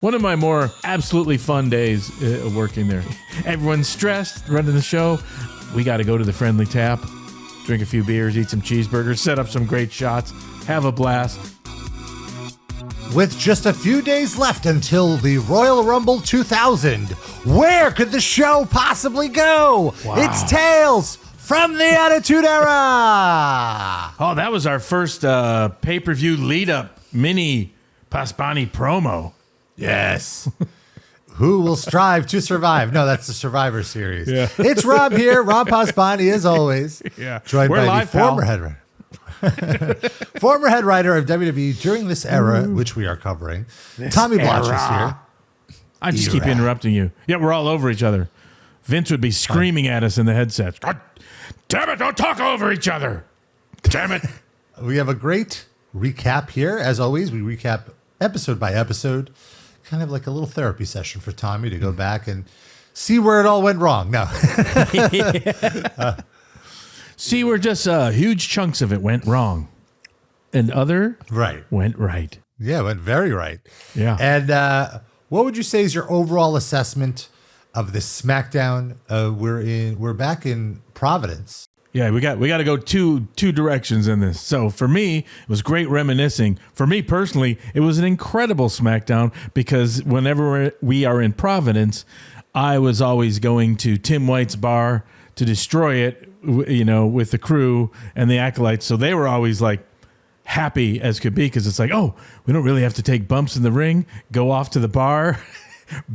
One of my more absolutely fun days working there. Everyone's stressed, running the show. We got to go to the Friendly Tap, drink a few beers, eat some cheeseburgers, set up some great shots, have a blast. With just a few days left until the Royal Rumble 2000, where could the show possibly go? Wow. It's Tales from the Attitude Era. Oh, that was our first pay-per-view lead-up mini Pasbani promo. Yes. Who will strive to survive? No, that's the Survivor Series. Yeah. It's Rob here, Rob Pasbani, as always. Yeah. Joined We're by live, the former head writer. Former head writer of WWE during this era, which we are covering. Tommy Blacha is here. I just keep interrupting you. Yeah, we're all over each other. Vince would be screaming at us in the headsets. God damn it, don't talk over each other. Damn it. We have a great recap here. As always, we recap episode by episode. Kind of like a little therapy session for Tommy to go back and see where it all went wrong. No. See where just huge chunks of it went wrong. And other went right. Yeah, went very right. Yeah. And what would you say is your overall assessment of this Smackdown? We're back in Providence. Yeah, we got to go two directions in this. So for me, it was great reminiscing. For me personally, it was an incredible Smackdown because whenever we are in Providence, I was always going to Tim White's bar to destroy it, with the crew and the Acolytes. So they were always like happy as could be because it's like, oh, we don't really have to take bumps in the ring, go off to the bar,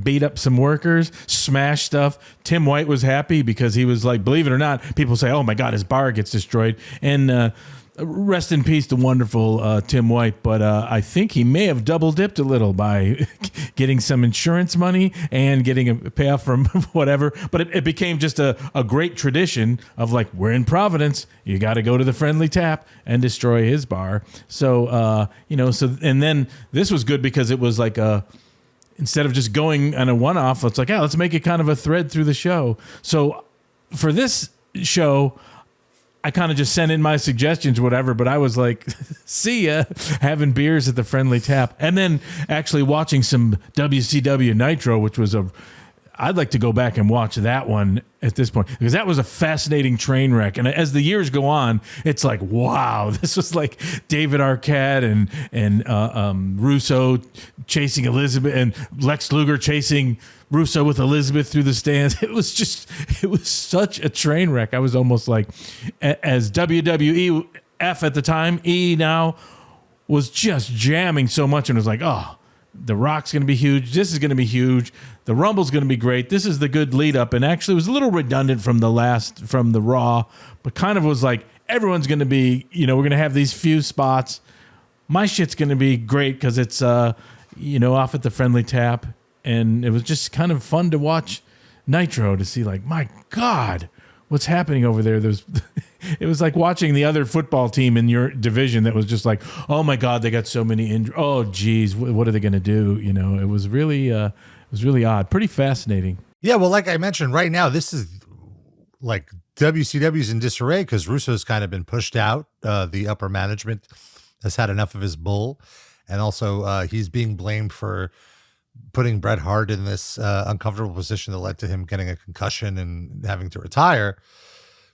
beat up some workers, smash stuff. Tim White was happy because he was like, believe it or not, people say, oh my God, his bar gets destroyed. And rest in peace to wonderful Tim White. But I think he may have double dipped a little by getting some insurance money and getting a payoff from whatever. But it became just a great tradition of like, we're in Providence. You got to go to the Friendly Tap and destroy his bar. So, and then this was good because it was like instead of just going on a one-off, it's like, let's make it kind of a thread through the show. So for this show, I kind of just sent in my suggestions, whatever, but I was like, see ya, having beers at the Friendly Tap. And then actually watching some WCW Nitro, which was I'd like to go back and watch that one at this point because that was a fascinating train wreck. And as the years go on, it's like, wow, this was like David Arquette and Russo chasing Elizabeth and Lex Luger chasing Russo with Elizabeth through the stands. It was such a train wreck. I was almost like, as WWF at the time, E now was just jamming so much and was like, oh, The Rock's going to be huge. This is going to be huge. The Rumble's going to be great. This is the good lead up. And actually it was a little redundant from the Raw, but kind of was like, everyone's going to be, we're going to have these few spots. My shit's going to be great because it's, off at the Friendly Tap. And it was just kind of fun to watch Nitro to see like, my God, what's happening over there? It was like watching the other football team in your division that was just like, oh my God, they got so many injuries. Oh geez, what are they going to do? It was really odd, pretty fascinating. Yeah, well, like I mentioned, right now this is like WCW's in disarray because Russo's kind of been pushed out. The upper management has had enough of his bull, and also he's being blamed for putting Bret Hart in this uncomfortable position that led to him getting a concussion and having to retire.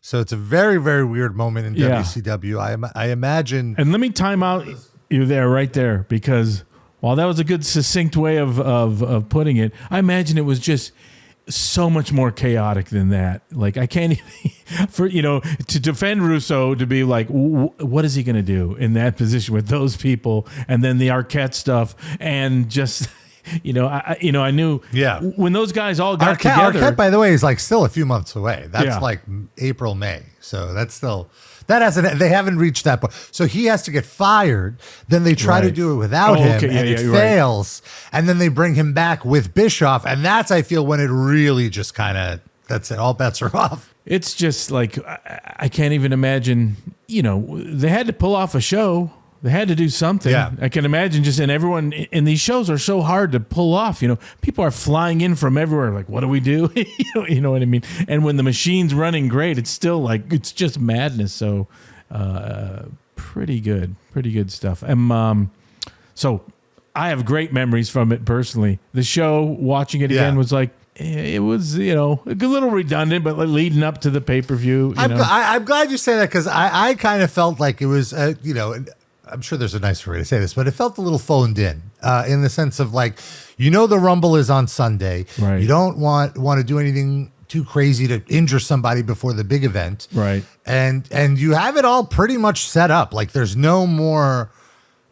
So it's a very, very weird moment in WCW. I imagine. And let me time out you there, right there, because while that was a good succinct way of putting it, I imagine it was just so much more chaotic than that. Like I can't even, to defend Russo, to be like, what is he going to do in that position with those people? And then the Arquette stuff and just... I knew when those guys all got together. Arquette, by the way, is like still a few months away. That's like April, May. So that's still, they haven't reached that point. So he has to get fired. Then they try to do it without him and it fails. Right. And then they bring him back with Bischoff. And that's, I feel, when it really just kind of, that's it. All bets are off. It's just like, I can't even imagine, they had to pull off a show. They had to do something. Yeah. I can imagine and everyone in these shows are so hard to pull off. People are flying in from everywhere. Like, what do we do? You know what I mean? And when the machine's running great, it's still like, it's just madness. So, pretty good stuff. So I have great memories from it personally. The show, watching it again, was like, it was, a little redundant, but leading up to the pay-per-view. I'm glad you say that, because I kind of felt like it was, I'm sure there's a nicer way to say this, but it felt a little phoned in the sense of like, the Rumble is on Sunday. Right. You don't want to do anything too crazy to injure somebody before the big event. Right. And you have it all pretty much set up. Like there's no more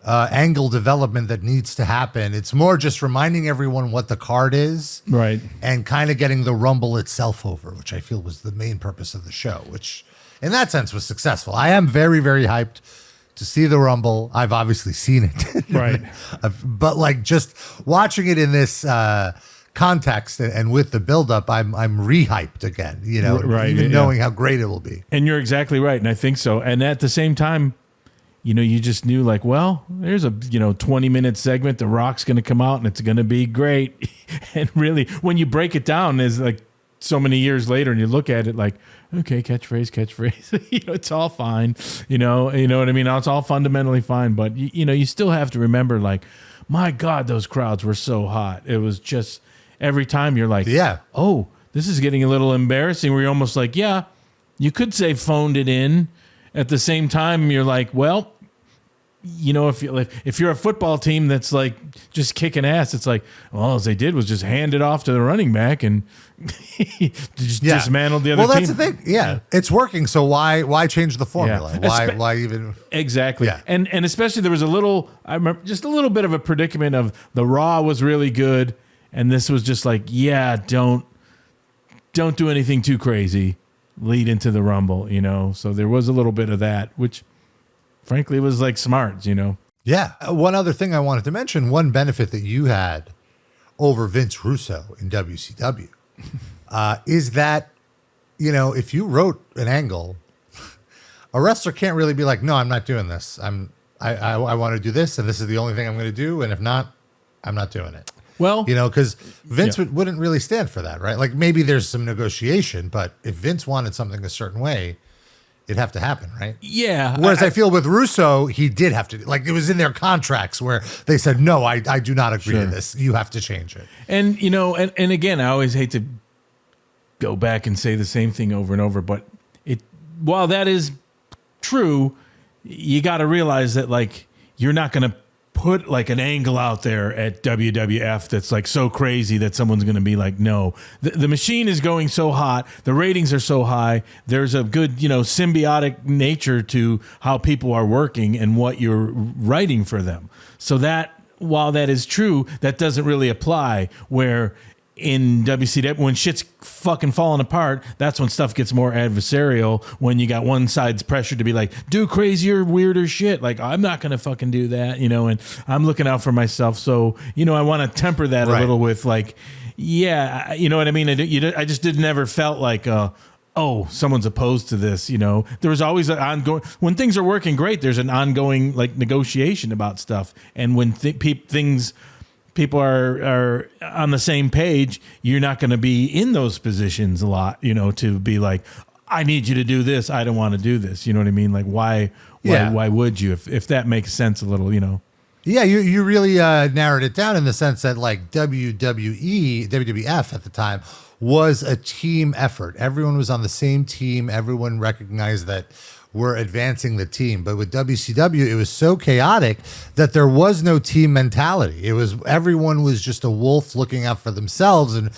angle development that needs to happen. It's more just reminding everyone what the card is. Right. And kind of getting the Rumble itself over, which I feel was the main purpose of the show, which in that sense was successful. I am very, very hyped to see the Rumble. I've obviously seen it. Right. But like just watching it in this context and with the buildup, I'm re-hyped again, right, even knowing how great it will be. And you're exactly right. And I think so. And at the same time, you just knew like, well, there's a, 20-minute segment. The Rock's going to come out and it's going to be great. And really, when you break it down as like so many years later and you look at it like, okay, catchphrase, it's all fine. You know what I mean? It's all fundamentally fine. But, you still have to remember like, my God, those crowds were so hot. It was just every time you're like, oh, this is getting a little embarrassing, where you're almost like, yeah, you could say phoned it in. At the same time, you're like, well, if you're a football team that's like just kicking ass, it's like, well, all they did was just hand it off to the running back and just dismantled the other team. Well, that's the thing. Yeah, it's working. So why change the formula? Why even? Exactly. Yeah. And especially there was I remember just a little bit of a predicament of the Raw was really good, and this was just like, don't do anything too crazy. Lead into the Rumble, So there was a little bit of that, which frankly was like smart, Yeah. One other thing I wanted to mention, one benefit that you had over Vince Russo in WCW is that, if you wrote an angle, a wrestler can't really be like, no, I'm not doing this. I want to do this, and this is the only thing I'm going to do. And if not, I'm not doing it. Well, because Vince wouldn't really stand for that, right? Like maybe there's some negotiation, but if Vince wanted something a certain way, it'd have to happen, right? Yeah. Whereas I feel with Russo, he did have to, like it was in their contracts where they said, no, I do not agree to this. You have to change it. And, and again, I always hate to go back and say the same thing over and over, but while that is true, you got to realize that like, you're not going to put like an angle out there at WWF that's like so crazy that someone's going to be like, no, the machine is going so hot. The ratings are so high. There's a good, symbiotic nature to how people are working and what you're writing for them. So that while that is true, that doesn't really apply where in WCW, when shit's fucking falling apart, that's when stuff gets more adversarial, when you got one side's pressure to be like, do crazier, weirder shit. Like, I'm not going to fucking do that, and I'm looking out for myself. So, I want to temper that a little with like, yeah, you know what I mean? I just never felt like, oh, someone's opposed to this, There was always an ongoing, when things are working great, there's an ongoing like negotiation about stuff. And when people are on the same page, you're not going to be in those positions a lot, to be like, I need you to do this. I don't want to do this. You know what I mean? Like, why would you? If that makes sense a little, Yeah, you really narrowed it down in the sense that like WWF at the time was a team effort. Everyone was on the same team. Everyone recognized that we're advancing the team. But with WCW, it was so chaotic that there was no team mentality. Everyone was just a wolf looking out for themselves and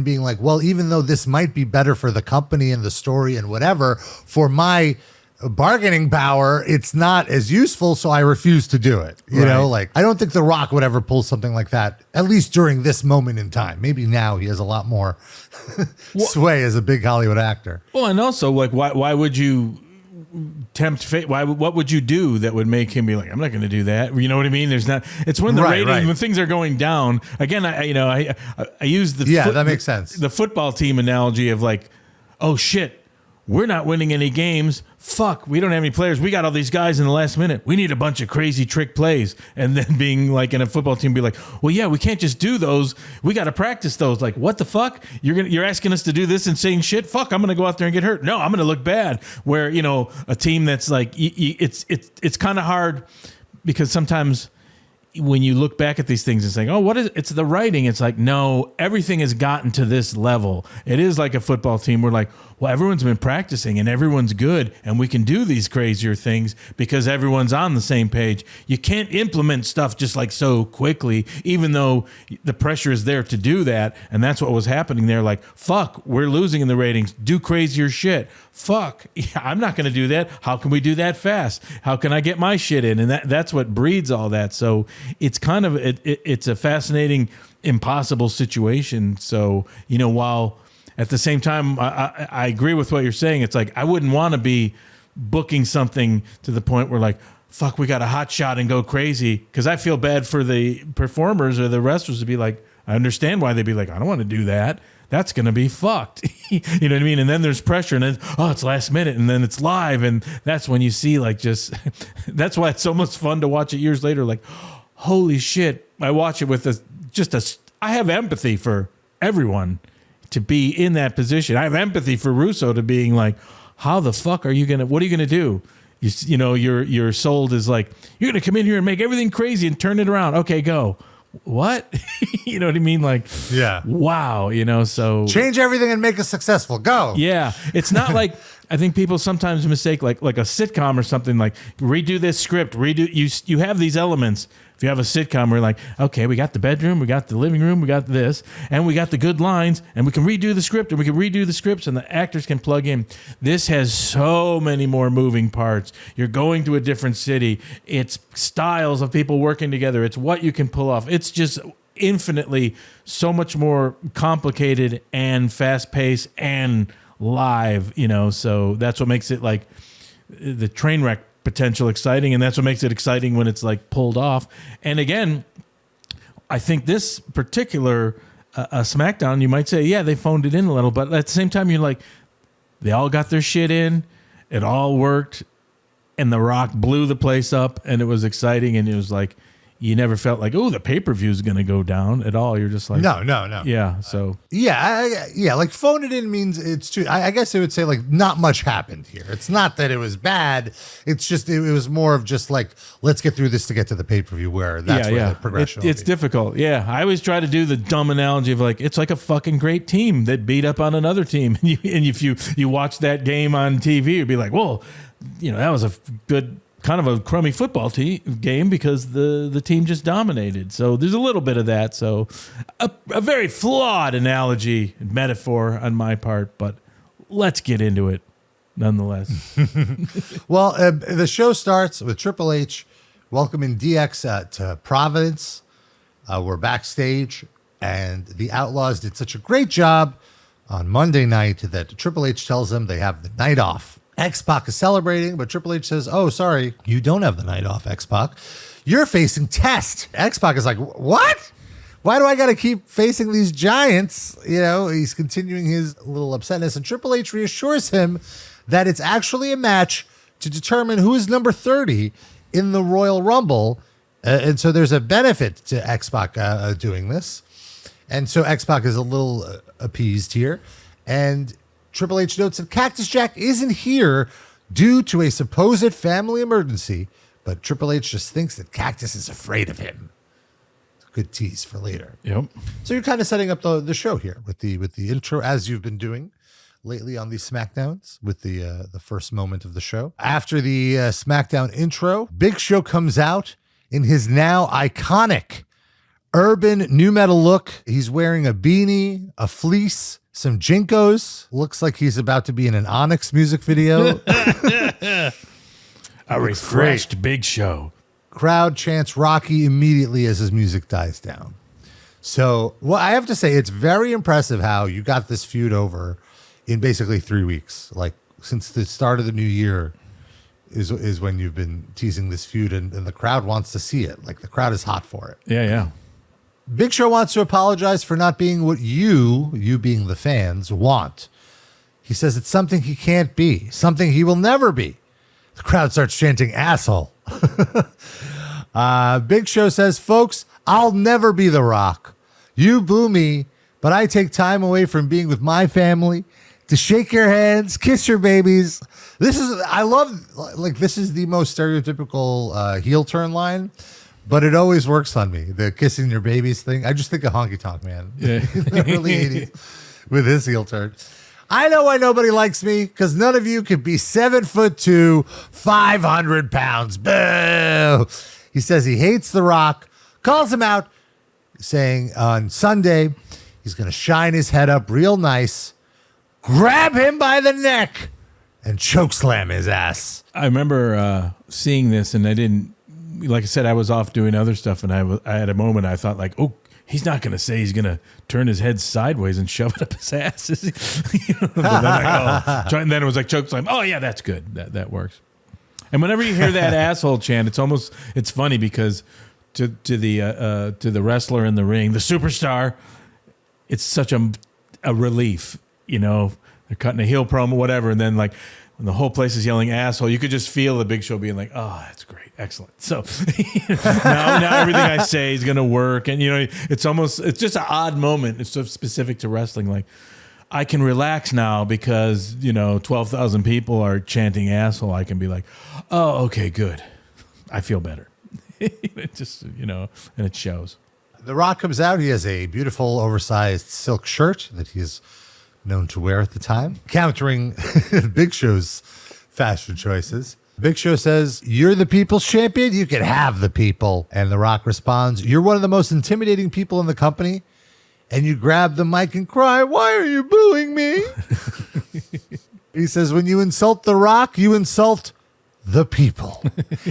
being like, well, even though this might be better for the company and the story and whatever, for my bargaining power, it's not as useful, so I refuse to do it. You know, like I don't think The Rock would ever pull something like that, at least during this moment in time. Maybe now he has a lot more sway as a big Hollywood actor. Well, and also, like, why would you tempt fate? What would you do that would make him be like, I'm not going to do that? You know what I mean? There's not. It's when the rating, when things are going down. Again, I use the that makes sense. The football team analogy of like, oh shit, we're not winning any games. Fuck, we don't have any players. We got all these guys in the last minute. We need a bunch of crazy trick plays. And then being like in a football team, be like, well, yeah, we can't just do those. We got to practice those. Like, what the fuck? You're asking us to do this insane shit? Fuck, I'm going to go out there and get hurt. No, I'm going to look bad. Where, a team that's like, it's kind of hard because sometimes, when you look back at these things and saying, oh, what is it's the writing? It's like, no, everything has gotten to this level. It is like a football team. We're like, well, everyone's been practicing and everyone's good and we can do these crazier things because everyone's on the same page. You can't implement stuff just like so quickly, even though the pressure is there to do that. And that's what was happening there. Like, fuck, we're losing in the ratings. Do crazier shit. Fuck, I'm not going to do that. How can we do that fast? How can I get my shit in? And that's what breeds all that. So it's kind of, it's a fascinating, impossible situation. So, while at the same time, I agree with what you're saying. It's like, I wouldn't want to be booking something to the point where like, fuck, we got a hot shot and go crazy. Cause I feel bad for the performers or the wrestlers to be like, I understand why they'd be like, I don't want to do that. That's going to be fucked. You know what I mean? And then there's pressure and then, it's last minute and then it's live. And that's when you see like that's why it's so much fun to watch it years later. Like, holy shit. I watch it with I have empathy for everyone to be in that position. I have empathy for Russo to being like, how the fuck what are you going to do? Your sold is like, you're going to come in here and make everything crazy and turn it around. Okay, go. What? You know what I mean? Like, yeah. Wow. So change everything and make us successful. Go. Yeah. It's not like, I think people sometimes mistake like a sitcom or something, like redo this script, you have these elements. If you have a sitcom, we're like, okay, we got the bedroom, we got the living room, we got this, and we got the good lines, and we can redo the script, and we can redo the scripts, and the actors can plug in. This has so many more moving parts. You're going to a different city. It's styles of people working together. It's what you can pull off. It's just infinitely so much more complicated and fast-paced and live, so that's what makes it like the train wreck potential exciting, and that's what makes it exciting when it's like pulled off. And again, I think this particular SmackDown, you might say, yeah, they phoned it in a little, but at the same time, you're like, they all got their shit in, it all worked, and The Rock blew the place up, and it was exciting, and it was like, you never felt like, oh, the pay-per-view is going to go down at all. You're just like, no. Yeah. So like phone it in means it's too, I guess I would say like not much happened here. It's not that it was bad. It's just, it was more of just like, let's get through this to get to the pay-per-view where that's where the progression it's difficult. Yeah. I always try to do the dumb analogy of like, it's like a fucking great team that beat up on another team. And if you watch that game on TV, you'd be like, well, that was a good, kind of a crummy football game because the team just dominated. So there's a little bit of that. So a very flawed analogy and metaphor on my part, but let's get into it nonetheless. Well, the show starts with Triple H welcoming DX to Providence. We're backstage, and the Outlaws did such a great job on Monday night that Triple H tells them they have the night off. X-Pac is celebrating, but Triple H says, oh, sorry, you don't have the night off, X-Pac. You're facing Test. X-Pac is like, what? Why do I got to keep facing these giants? He's continuing his little upsetness, and Triple H reassures him that it's actually a match to determine who is number 30 in the Royal Rumble. And so there's a benefit to X-Pac doing this. And so X-Pac is a little appeased here. And Triple H notes that Cactus Jack isn't here due to a supposed family emergency, but Triple H just thinks that Cactus is afraid of him. Good tease for later. Yep. So you're kind of setting up the show here with the intro, as you've been doing lately on these SmackDowns with the first moment of the show. After the SmackDown intro, Big Show comes out in his now iconic urban new metal look. He's wearing a beanie, a fleece, some Jinkos. Looks like he's about to be in an Onyx music video. A refreshed Big Show. Crowd chants Rocky immediately as his music dies down. So, well, I have to say, it's very impressive how you got this feud over in basically 3 weeks. Like, since the start of the new year is when you've been teasing this feud, and the crowd wants to see it. Like, the crowd is hot for it. Yeah. Big Show wants to apologize for not being what you being the fans, want. He says it's something he can't be, something he will never be. The crowd starts chanting, asshole. Big Show says, folks, I'll never be The Rock. You boo me, but I take time away from being with my family to shake your hands, kiss your babies. This is the most stereotypical heel turn line. but it always works on me. The kissing your babies thing. I just think of Honky Tonk Man. Yeah. In the early 80s with his heel turn. I know why nobody likes me, because none of you could be 7'2", 500 pounds. Boo! He says he hates The Rock, calls him out, saying on Sunday he's going to shine his head up real nice, grab him by the neck, and chokeslam his ass. I remember seeing this, and I didn't, like I said, I was off doing other stuff, and I had a moment I thought like, oh, he's not going to say he's going to turn his head sideways and shove it up his ass. And then it was like chokeslam. Oh yeah, that's good. That works. And whenever you hear that asshole chant, it's funny because to the wrestler in the ring, the superstar, it's such a relief. You know, they're cutting a heel promo, whatever, and then like when the whole place is yelling asshole, you could just feel the Big Show being like, oh, that's great, excellent. So now everything I say is gonna work, and you know, it's just an odd moment. It's so specific to wrestling, like. I can relax now because, you know, 12,000 people are chanting asshole. I can be like, oh, okay, good. I feel better. It just, you know, and it shows. The Rock comes out. He has a beautiful oversized silk shirt that he's known to wear at the time, countering Big Show's fashion choices. Big Show says, you're the people's champion. You can have the people. And The Rock responds, you're one of the most intimidating people in the company. And you grab the mic and cry, why are you booing me? He says, when you insult The Rock, you insult the people.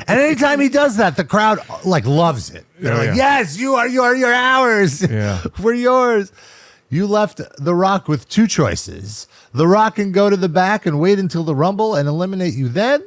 And anytime he does that, the crowd like loves it. They're like, yes, you're ours. Yeah. We're yours. You left The Rock with two choices. The Rock can go to the back and wait until the Rumble and eliminate you then.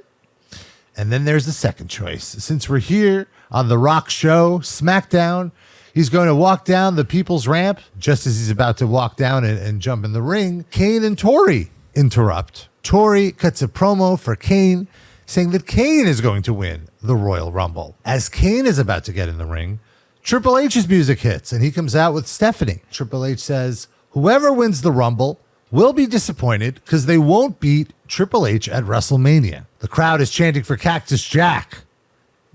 And then there's the second choice. Since we're here on The Rock Show, Smackdown, he's going to walk down the people's ramp just as he's about to walk down and jump in the ring. Kane and Tori interrupt. Tori cuts a promo for Kane, saying that Kane is going to win the Royal Rumble. As Kane is about to get in the ring, Triple H's music hits, and he comes out with Stephanie. Triple H says, whoever wins the Rumble will be disappointed because they won't beat Triple H at WrestleMania. The crowd is chanting for Cactus Jack.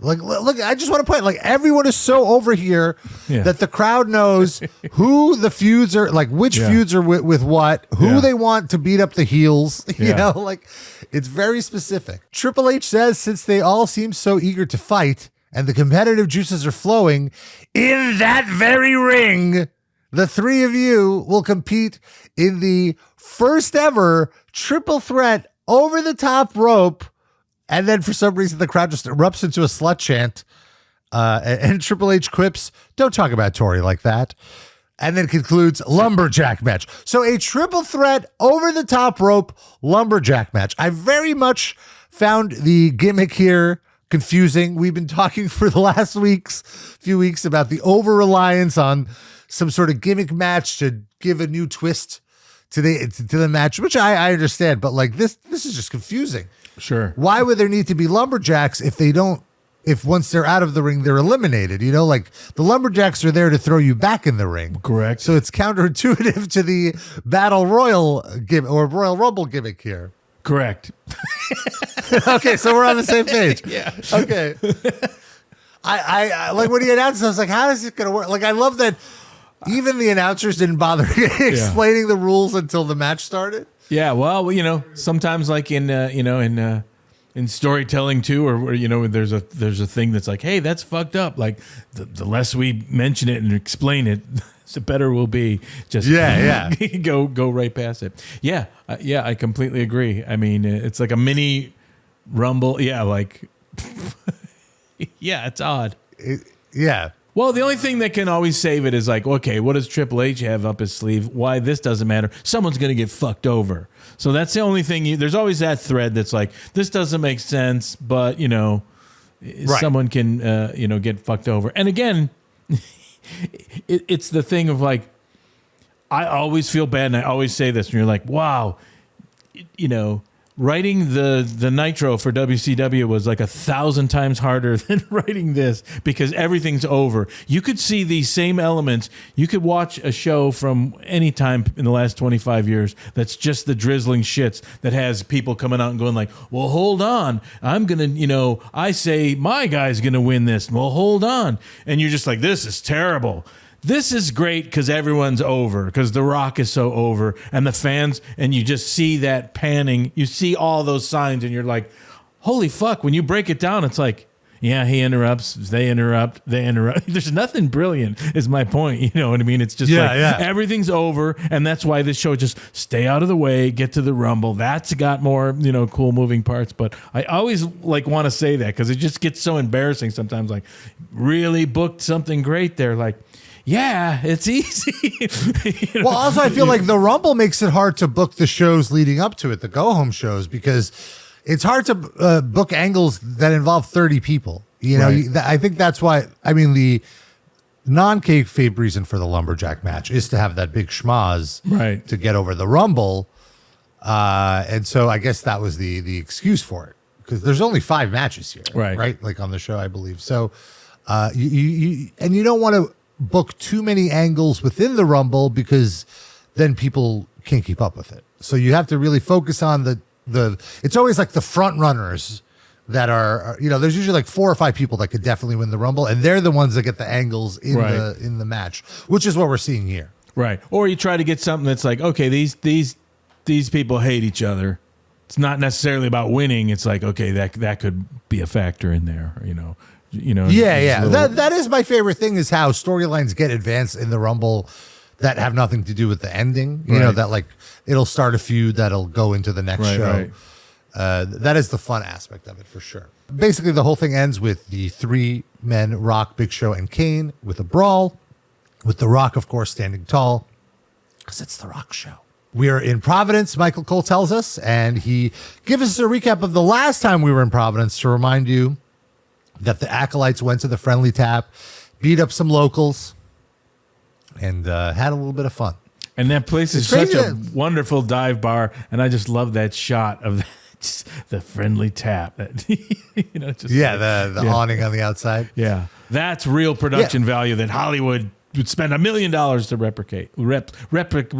Like, look, I just want to point, like, everyone is so over here that the crowd knows who the feuds are, like, which feuds are with what, who they want to beat up the heels, you know, like, it's very specific. Triple H says, since they all seem so eager to fight and the competitive juices are flowing, in that very ring, the three of you will compete in the first ever triple threat over the top rope. And then for some reason, the crowd just erupts into a slut chant. And Triple H quips, don't talk about Tori like that. And then concludes Lumberjack match. So a triple threat over the top rope Lumberjack match. I very much found the gimmick here confusing. We've been talking for the last few weeks about the over-reliance on some sort of gimmick match to give a new twist to the match, which I understand. But like this is just confusing. Sure. Why would there need to be lumberjacks if once they're out of the ring, they're eliminated? You know, like the lumberjacks are there to throw you back in the ring. Correct. So it's counterintuitive to the Battle Royal gimmick or Royal Rumble gimmick here. Correct. Okay, so we're on the same page. Yeah. Okay. I like when he announced it, I was like, how is it going to work? Like, I love that even the announcers didn't bother explaining the rules until the match started. Yeah, well, you know, sometimes like in storytelling too, or you know, there's a thing that's like, hey, that's fucked up. Like the less we mention it and explain it, the better we'll be. Just go right past it. Yeah, I completely agree. I mean, it's like a mini Rumble. Yeah, like yeah, it's odd. Yeah. Well, the only thing that can always save it is like, okay, what does Triple H have up his sleeve? Why this doesn't matter? Someone's going to get fucked over. So that's the only thing. There's always that thread that's like, this doesn't make sense, but, you know, someone can, get fucked over. And again, it's the thing of like, I always feel bad, and I always say this, and you're like, wow, you know, writing the Nitro for WCW was like 1,000 times harder than writing this because everything's over. You could see these same elements. You could watch a show from any time in the last 25 years that's just the drizzling shits that has people coming out and going like, well, hold on. I'm going to, I say my guy's going to win this. Well, hold on. And you're just like, this is terrible. This is great because everyone's over, because The Rock is so over, and the fans, and you just see that panning. You see all those signs, and you're like, holy fuck. When you break it down, it's like, yeah, he interrupts, they interrupt, they interrupt. There's nothing brilliant, is my point. You know what I mean? It's just everything's over, and that's why this show just stay out of the way, get to the Rumble. That's got more, cool moving parts. But I always want to say that because it just gets so embarrassing sometimes. Like, really booked something great there. Like, yeah, it's easy. Well, also, I feel like the Rumble makes it hard to book the shows leading up to it, the go-home shows, because it's hard to book angles that involve 30 people. Right. I think that's why, the non-kayfabe reason for the Lumberjack match is to have that big schmaz right. to get over the Rumble. And so I guess that was the excuse for it, because there's only 5 matches here, right? Like on the show, I believe. So you don't want to book too many angles within the Rumble because then people can't keep up with it. So you have to really focus on the it's always like the front runners that are there's usually like 4 or 5 people that could definitely win the Rumble, and they're the ones that get the angles in the match, which is what we're seeing here. Right. Or you try to get something that's like, okay, these people hate each other. It's not necessarily about winning. It's like, okay, that could be a factor in there, Yeah. That is my favorite thing, is how storylines get advanced in the Rumble that have nothing to do with the ending. You know, that like it'll start a feud that'll go into the next show. Right. That is the fun aspect of it for sure. Basically, the whole thing ends with the 3 men, Rock, Big Show, and Kane, with a brawl, with The Rock, of course, standing tall, because it's The Rock show. We're in Providence, Michael Cole tells us, and he gives us a recap of the last time we were in Providence to remind you that the Acolytes went to the Friendly Tap, beat up some locals, and had a little bit of fun. And that place is such a wonderful dive bar, and I just love that shot of the Friendly Tap. The awning on the outside. Yeah, that's real production value that Hollywood would spend $1 million to replicate. Replicate.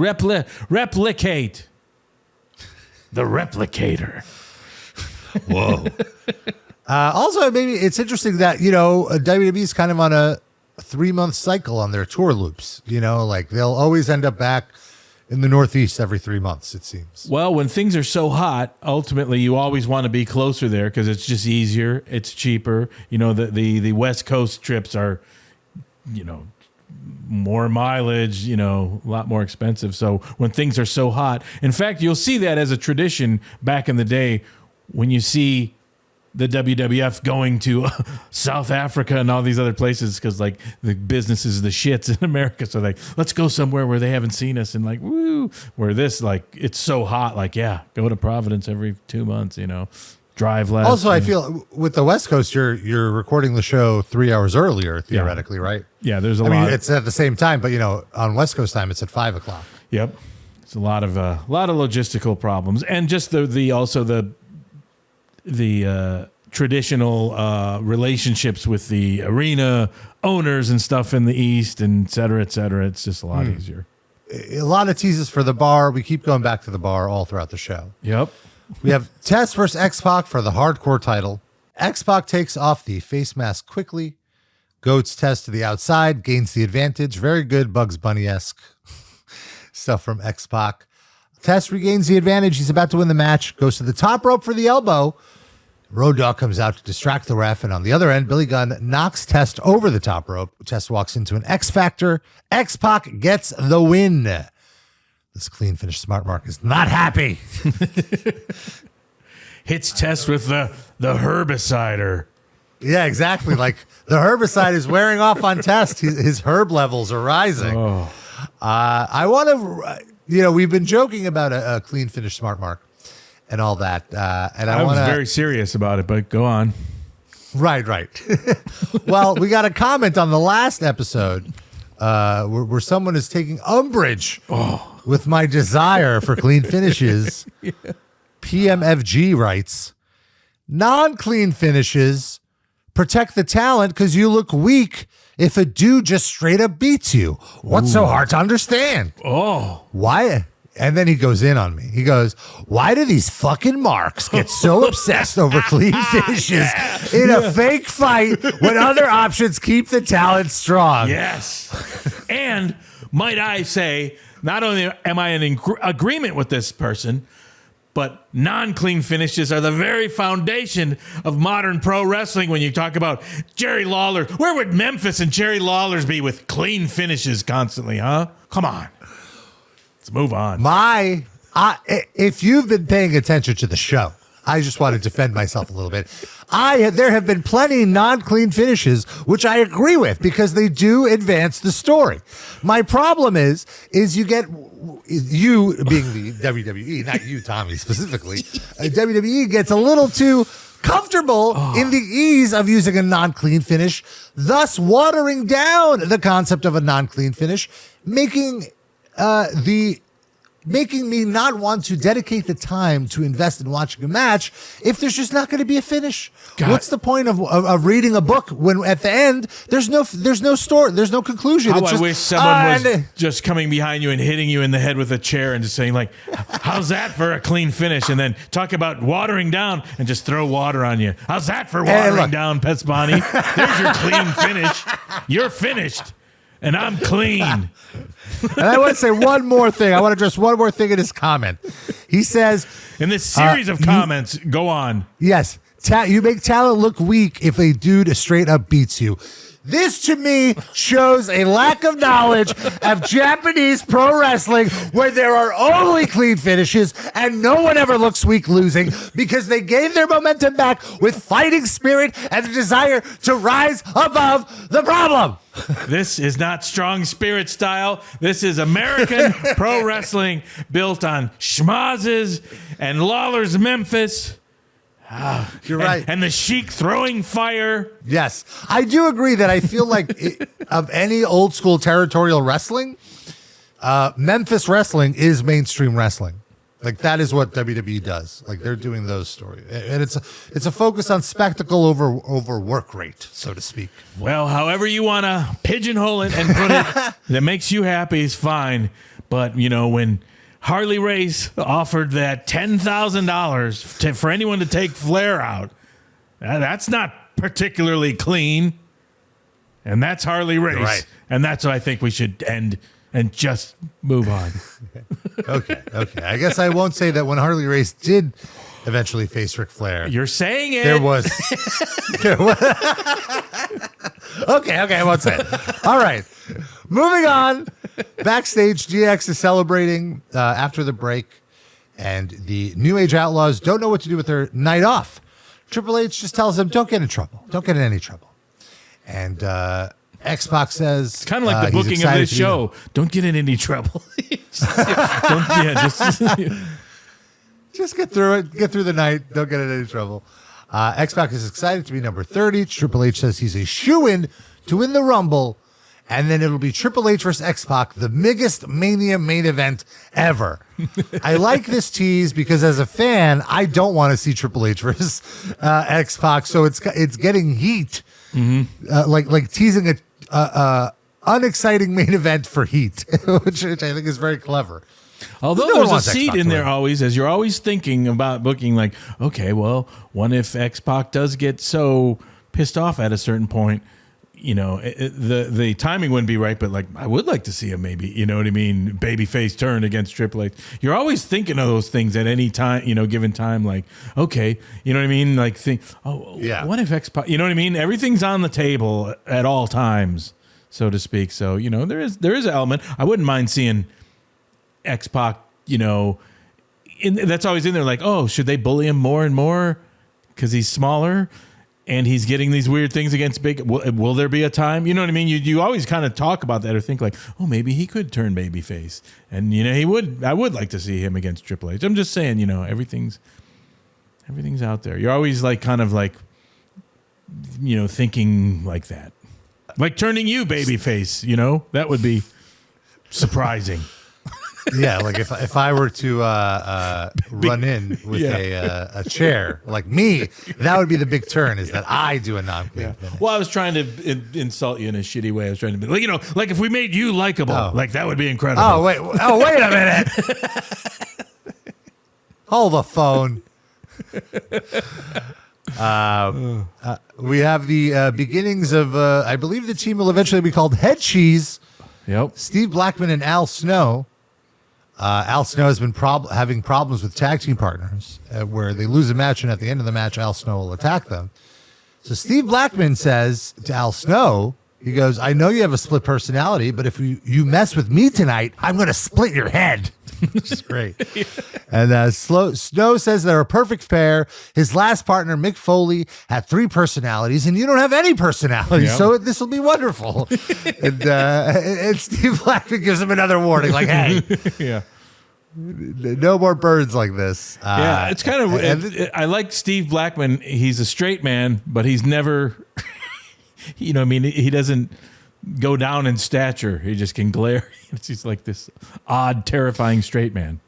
The Replicator. Whoa. Also, maybe it's interesting that, WWE is kind of on a 3-month cycle on their tour loops. Like they'll always end up back in the Northeast every 3 months, it seems. Well, when things are so hot, ultimately you always want to be closer there because it's just easier. It's cheaper. The West Coast trips are, more mileage, a lot more expensive. So when things are so hot, in fact, you'll see that as a tradition back in the day when you see the WWF going to South Africa and all these other places, because like the business is the shits in America. So like, let's go somewhere where they haven't seen us, and like, woo, where this, like, it's so hot. Like, yeah, go to Providence every 2 months, drive less. Also, I feel with the West Coast, you're recording the show 3 hours earlier, theoretically, right? Yeah, there's a lot. It's at the same time, but on West Coast time, it's at 5 o'clock. Yep. It's a lot of logistical problems. And just the traditional relationships with the arena owners and stuff in the East, and et cetera, et cetera. It's just a lot easier. A lot of teases for the bar. We keep going back to the bar all throughout the show. Yep. We have Test versus X-Pac for the hardcore title. X-Pac takes off the face mask quickly. Goats Test to the outside, gains the advantage. Very good Bugs Bunny-esque stuff from X-Pac. Test regains the advantage. He's about to win the match. Goes to the top rope for the elbow. Road Dogg comes out to distract the ref, and on the other end, Billy Gunn knocks Test over the top rope. Test walks into an X Factor. X-Pac gets the win. This clean finish smart mark is not happy. Hits Test with the herbicider. Yeah, exactly. Like the herbicide is wearing off on Test. His herb levels are rising. Oh. I want to, we've been joking about a clean finish smart mark and all that. And I was very serious about it, but go on. Right. Well, we got a comment on the last episode where someone is taking umbrage with my desire for clean finishes. PMFG writes, non-clean finishes protect the talent because you look weak if a dude just straight up beats you. What's so hard to understand? Oh. Why? And then he goes in on me. He goes, why do these fucking marks get so obsessed over clean finishes in a fake fight when other options keep the talent strong? Yes. And might I say, not only am I in agreement with this person, but non-clean finishes are the very foundation of modern pro wrestling. When you talk about Jerry Lawler, where would Memphis and Jerry Lawler's be with clean finishes constantly, huh? Come on. Let's move on. If you've been paying attention to the show, I just want to defend myself a little bit. There have been plenty non-clean finishes, which I agree with because they do advance the story. My problem is you get, you being the WWE, not you, Tommy, specifically, WWE gets a little too comfortable in the ease of using a non-clean finish, thus watering down the concept of a non-clean finish, making me not want to dedicate the time to invest in watching a match if there's just not going to be a finish. God. What's the point of reading a book when at the end there's no story, there's no conclusion? How I wish someone was just coming behind you and hitting you in the head with a chair and just saying like, how's that for a clean finish? And then talk about watering down and just throw water on you. How's that for watering down, Pasbani? There's your clean finish. You're finished. And I'm clean. And I want to say one more thing. I want to address one more thing in his comment. He says, in this series of comments, go on. Yes. You make talent look weak if a dude straight up beats you. This, to me, shows a lack of knowledge of Japanese pro wrestling where there are only clean finishes and no one ever looks weak losing because they gain their momentum back with fighting spirit and the desire to rise above the problem. This is not strong spirit style. This is American pro wrestling built on schmazes and Lawler's Memphis. You're right. And the Sheik throwing fire. Yes. I do agree that I feel like of any old school territorial wrestling, Memphis wrestling is mainstream wrestling. Like that is what WWE does. Like they're doing those stories. And it's a focus on spectacle over work rate, so to speak. Well, however you want to pigeonhole it and put it that makes you happy is fine. But, you know, when Harley Race offered that $10,000 for anyone to take Flair out, that's not particularly clean. And that's Harley Race. Right. And that's what I think we should end and just move on. Okay. I guess I won't say that when Harley Race did eventually face Ric Flair. You're saying it. There was. Okay, I won't say it. All right. Moving on. Backstage, GX is celebrating after the break, and the New Age Outlaws don't know what to do with their night off. Triple H just tells them, don't get in trouble. Don't get in any trouble. And X-Pac says... It's kind of like the booking of this show. Don't get in any trouble. Just get through it. Get through the night. Don't get in any trouble. X-Pac is excited to be number 30. Triple H says he's a shoo-in to win the Rumble. And then it'll be Triple H versus X-Pac, the biggest Mania main event ever. I like this tease because as a fan, I don't want to see Triple H versus X-Pac. So it's getting heat. Mm-hmm. Like teasing a unexciting main event for heat, which I think is very clever. Although there's a seed in there always, as you're always thinking about booking, like, okay, well, what if X-Pac does get so pissed off at a certain point? You know, the timing wouldn't be right, but like, I would like to see him maybe, you know what I mean, babyface turn against Triple H. You're always thinking of those things at any time, you know, given time, like, okay, you know what I mean? Like, what if X-Pac, you know what I mean? Everything's on the table at all times, so to speak. So, you know, there is an element. I wouldn't mind seeing X-Pac, you know, that's always in there, like, oh, should they bully him more and more because he's smaller? And he's getting these weird things against big. Will there be a time? You know what I mean? You always kind of talk about that or think like, oh, maybe he could turn babyface, and you know he would. I would like to see him against Triple H. I'm just saying, you know, everything's out there. You're always like kind of like, you know, thinking like that, like turning you babyface. You know, that would be surprising. Yeah, like if I were to run in with a chair, like me, that would be the big turn, is that I do a non-clean finish. Well, I was trying to insult you in a shitty way. I was trying to be like, like if we made you likable, like that would be incredible. Oh, wait a minute. Hold the phone. We have the beginnings of, I believe the team will eventually be called Head Cheese. Yep. Steve Blackman and Al Snow. Al Snow has been having problems with tag team partners where they lose a match, and at the end of the match, Al Snow will attack them. So Steve Blackman says to Al Snow, he goes, I know you have a split personality, but if you mess with me tonight, I'm going to split your head. Which is great. And Snow says they're a perfect pair. His last partner, Mick Foley, had 3 personalities, and you don't have any personalities, so this will be wonderful. and Steve Blackman gives him another warning, like, hey, no more birds like this. It's kind of, I like Steve Blackman. He's a straight man, but he's never, he doesn't go down in stature. He just can glare. He's like this odd, terrifying straight man.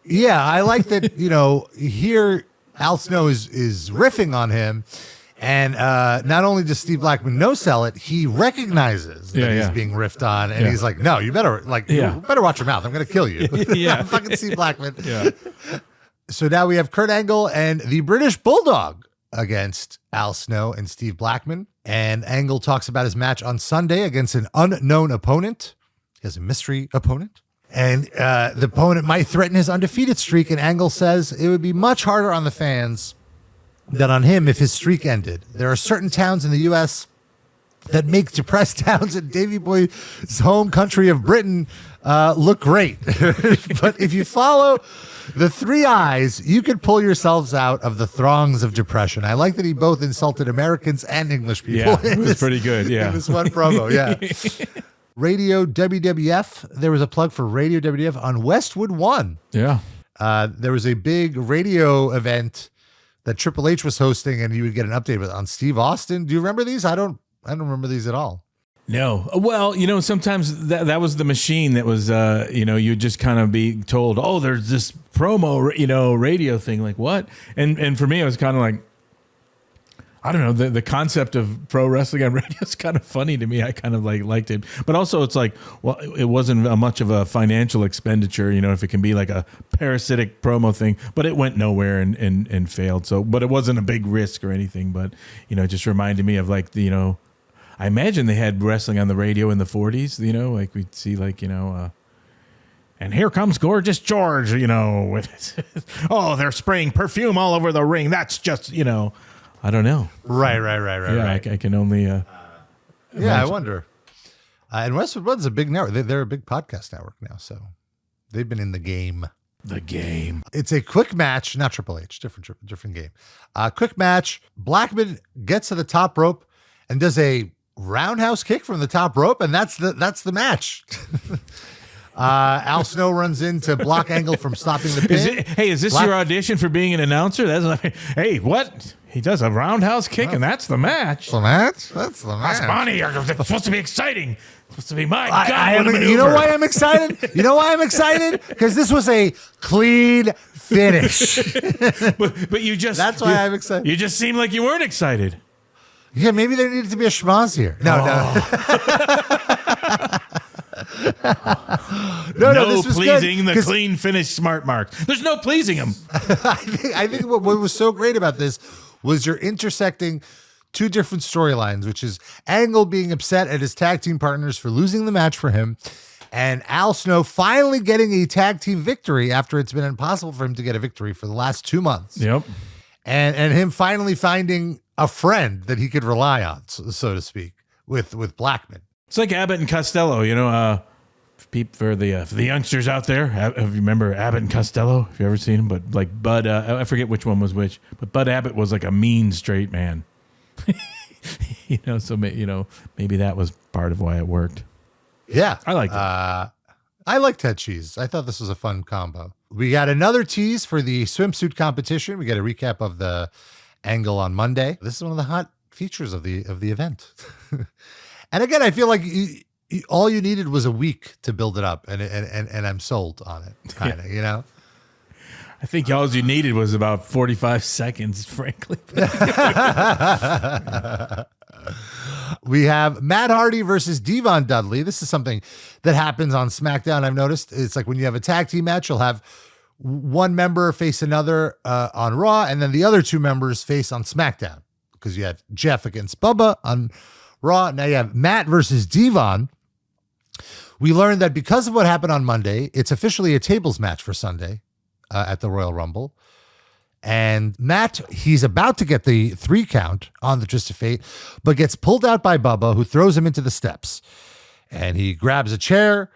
Yeah, I like that, here Al Snow is riffing on him. And not only does Steve Blackman no-sell it, he recognizes that he's being riffed on. And he's like, no, you better watch your mouth. I'm going to kill you. Fucking Steve Blackman. Yeah. So now we have Kurt Angle and the British Bulldog against Al Snow and Steve Blackman. And Angle talks about his match on Sunday against an unknown opponent. He has a mystery opponent. And the opponent might threaten his undefeated streak. And Angle says it would be much harder on the fans than on him if his streak ended. There are certain towns in the U.S. that make depressed towns in Davey Boy's home country of Britain look great. But if you follow the 3 eyes, you could pull yourselves out of the throngs of depression. I like that he both insulted Americans and English people. Yeah, it was pretty good. Yeah. In this one promo. Yeah. Radio WWF. There was a plug for Radio WWF on Westwood 1. Yeah. There was a big radio event that Triple H was hosting, and you would get an update on Steve Austin. Do you remember these? I don't remember these at all. No. Well, sometimes that was the machine that was, you'd just kind of be told, oh, there's this promo, radio thing. Like, what? And for me, it was kind of like, I don't know, the concept of pro wrestling on radio is kind of funny to me. I kind of liked it. But also it's like, well, it wasn't much of a financial expenditure, if it can be like a parasitic promo thing, but it went nowhere and failed. So, but it wasn't a big risk or anything, but, it just reminded me of like, I imagine they had wrestling on the radio in the 40s, like we'd see like, and here comes Gorgeous George, with, oh, they're spraying perfume all over the ring. That's just, I don't know. Right. Yeah, I can only. I wonder. And Westwood One's a big network. They're a big podcast network now, so they've been in the game. The game. It's a quick match, not Triple H, different game. Quick match. Blackman gets to the top rope and does a roundhouse kick from the top rope, and that's the match. Al Snow runs in to block Angle from stopping the pin. Is this your audition for being an announcer? That's like, hey, what? He does a roundhouse kick, and that's the match. That's the match. Pasbani, it's supposed to be exciting. It's supposed to be my God. You know why I'm excited? Because this was a clean finish. but you just. That's why I'm excited. You just seem like you weren't excited. Yeah, maybe there needed to be a schmoz here. No. No, this was pleasing good, the clean finish smart mark. There's no pleasing him. I think what was so great about this was you're intersecting 2 different storylines, which is Angle being upset at his tag team partners for losing the match for him, and Al Snow finally getting a tag team victory after it's been impossible for him to get a victory for the last 2 months. Yep. And him finally finding a friend that he could rely on, so to speak, with Blackman. It's like Abbott and Costello, for the youngsters out there. Have you remember Abbott and Costello? Have you ever seen him? But like Bud, I forget which one was which. But Bud Abbott was like a mean straight man. So maybe that was part of why it worked. Yeah, I liked it. I liked Ted Cheese. I thought this was a fun combo. We got another tease for the swimsuit competition. We got a recap of the Angle on Monday. This is one of the hot features of the event. And again, I feel like all you needed was a week to build it up, and I'm sold on it, kind of, I think all you needed was about 45 seconds, frankly. We have Matt Hardy versus Devon Dudley. This is something that happens on SmackDown. I've noticed it's like when you have a tag team match, you'll have one member face another on Raw, and then the other two members face on SmackDown, because you have Jeff against Bubba on Raw. Now you have Matt versus Devon. We learned that because of what happened on Monday, it's officially a tables match for Sunday at the Royal Rumble. And Matt, he's about to get the 3 count on the Twist of Fate, but gets pulled out by Bubba, who throws him into the steps. And he grabs a chair,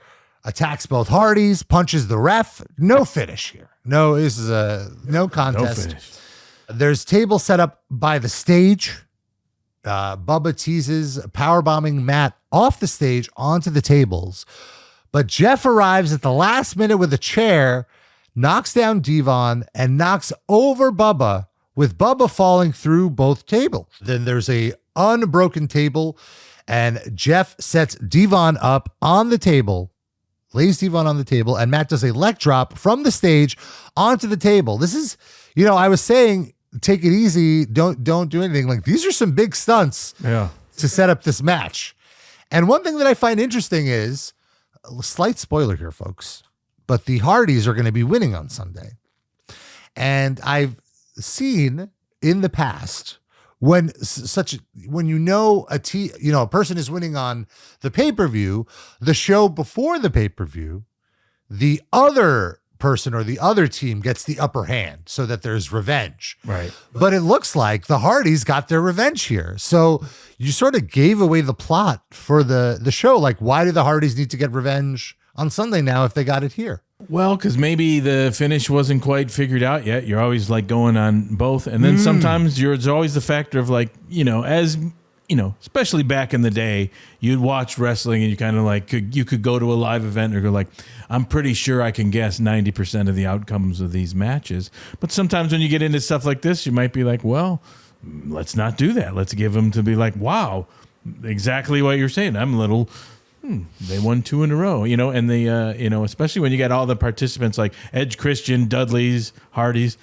attacks both Hardys, punches the ref. No finish here. No, this is no contest. No finish. There's tables set up by the stage. Bubba teases powerbombing Matt off the stage onto the tables. But Jeff arrives at the last minute with a chair, knocks down Devon, and knocks over Bubba, with Bubba falling through both tables. Then there's a unbroken table, and Jeff sets Devon up on the table, lays Devon on the table, and Matt does a leg drop from the stage onto the table. This is, I was saying, take it easy, don't do anything. Like, these are some big stunts to set up this match. And one thing that I find interesting is, a slight spoiler here, folks, but the Hardys are going to be winning on Sunday. And I've seen in the past when a person is winning on the pay-per-view, the show before the pay-per-view, the other person or the other team gets the upper hand so that there's revenge. Right. But it looks like the Hardys got their revenge here. So you sort of gave away the plot for the show. Like, why do the Hardys need to get revenge on Sunday now if they got it here? Well, because maybe the finish wasn't quite figured out yet. You're always like going on both. And then sometimes there's always the factor of like, especially back in the day, you'd watch wrestling and you kind of like, you could go to a live event or go like, I'm pretty sure I can guess 90% of the outcomes of these matches. But sometimes when you get into stuff like this, you might be like, well, let's not do that. Let's give them to be like, wow, exactly what you're saying. I'm a little... they won 2 in a row, and they, especially when you got all the participants like Edge, Christian, Dudleys, Hardys,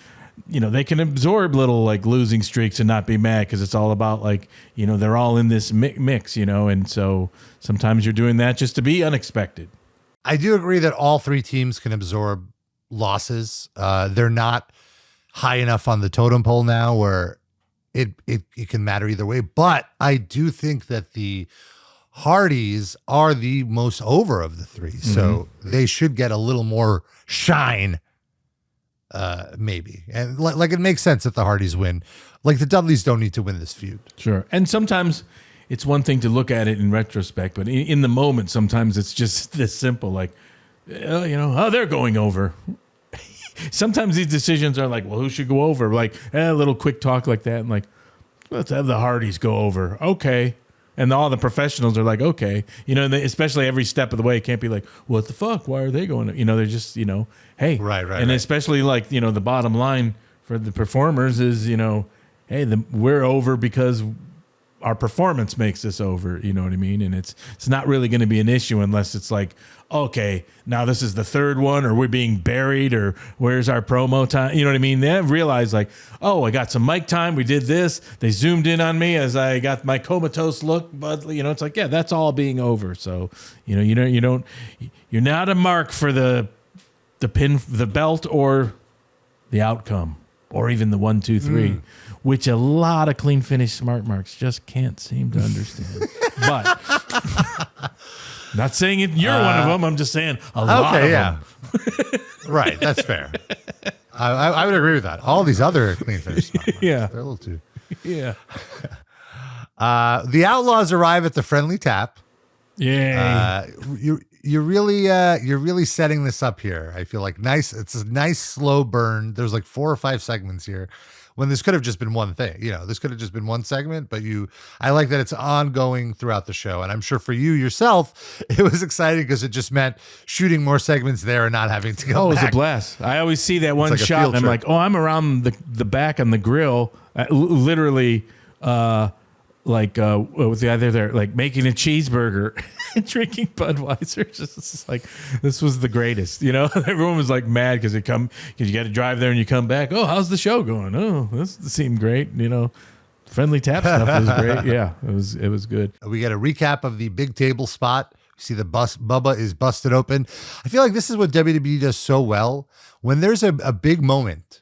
they can absorb little like losing streaks and not be mad because it's all about like, they're all in this mix, and so sometimes you're doing that just to be unexpected. I do agree that all 3 teams can absorb losses. They're not high enough on the totem pole now where it can matter either way, but I do think that the Hardys are the most over of the 3, so they should get a little more shine, maybe. And like it makes sense that the Hardys win. Like, the Dudleys don't need to win this feud. Sure. And sometimes it's one thing to look at it in retrospect, but in the moment, sometimes it's just this simple, like, they're going over. Sometimes these decisions are like, well, who should go over? Like, a little quick talk like that, and like, let's have the Hardys go over. Okay. And all the professionals are like, okay, especially every step of the way, it can't be like, what the fuck? Why are they going? They're just, hey. Right. And especially like, the bottom line for the performers is, hey, we're over because our performance makes us over. You know what I mean? And it's not really going to be an issue unless it's like, okay, now this is the 3rd one, or we're being buried, or where's our promo time? You know what I mean? They realize like, oh, I got some mic time. We did this. They zoomed in on me as I got my comatose look, but it's like, yeah, that's all being over. So, you're not a mark for the pin, the belt, or the outcome, or even the 1, 2, 3, which a lot of clean finish smart marks just can't seem to understand. But not saying you're one of them. I'm just saying a lot of them. Right, that's fair. I would agree with that. All these other clean finish smart marks, they're a little too. Yeah. The Outlaws arrive at the Friendly Tap. Yeah. You're really setting this up here. I feel like it's a nice slow burn. There's like 4 or 5 segments here when this could have just been one thing. This could have just been one segment, but I like that it's ongoing throughout the show. And I'm sure for you yourself, it was exciting because it just meant shooting more segments there and not having to go Oh, it was back. a blast. I always see that one like a shot field and I'm trip. like, oh, I'm around the back on the grill. Literally, with the other there, like making a cheeseburger and drinking Budweiser. Just like, this was the greatest, you know. Everyone was like mad because you got to drive there and you come back. Oh, how's the show going? Oh, this seemed great, you know. Friendly tap stuff was great. Yeah, it was good. We get a recap of the big table spot. You see the Bubba is busted open. I feel like this is what WWE does so well. When there's a big moment,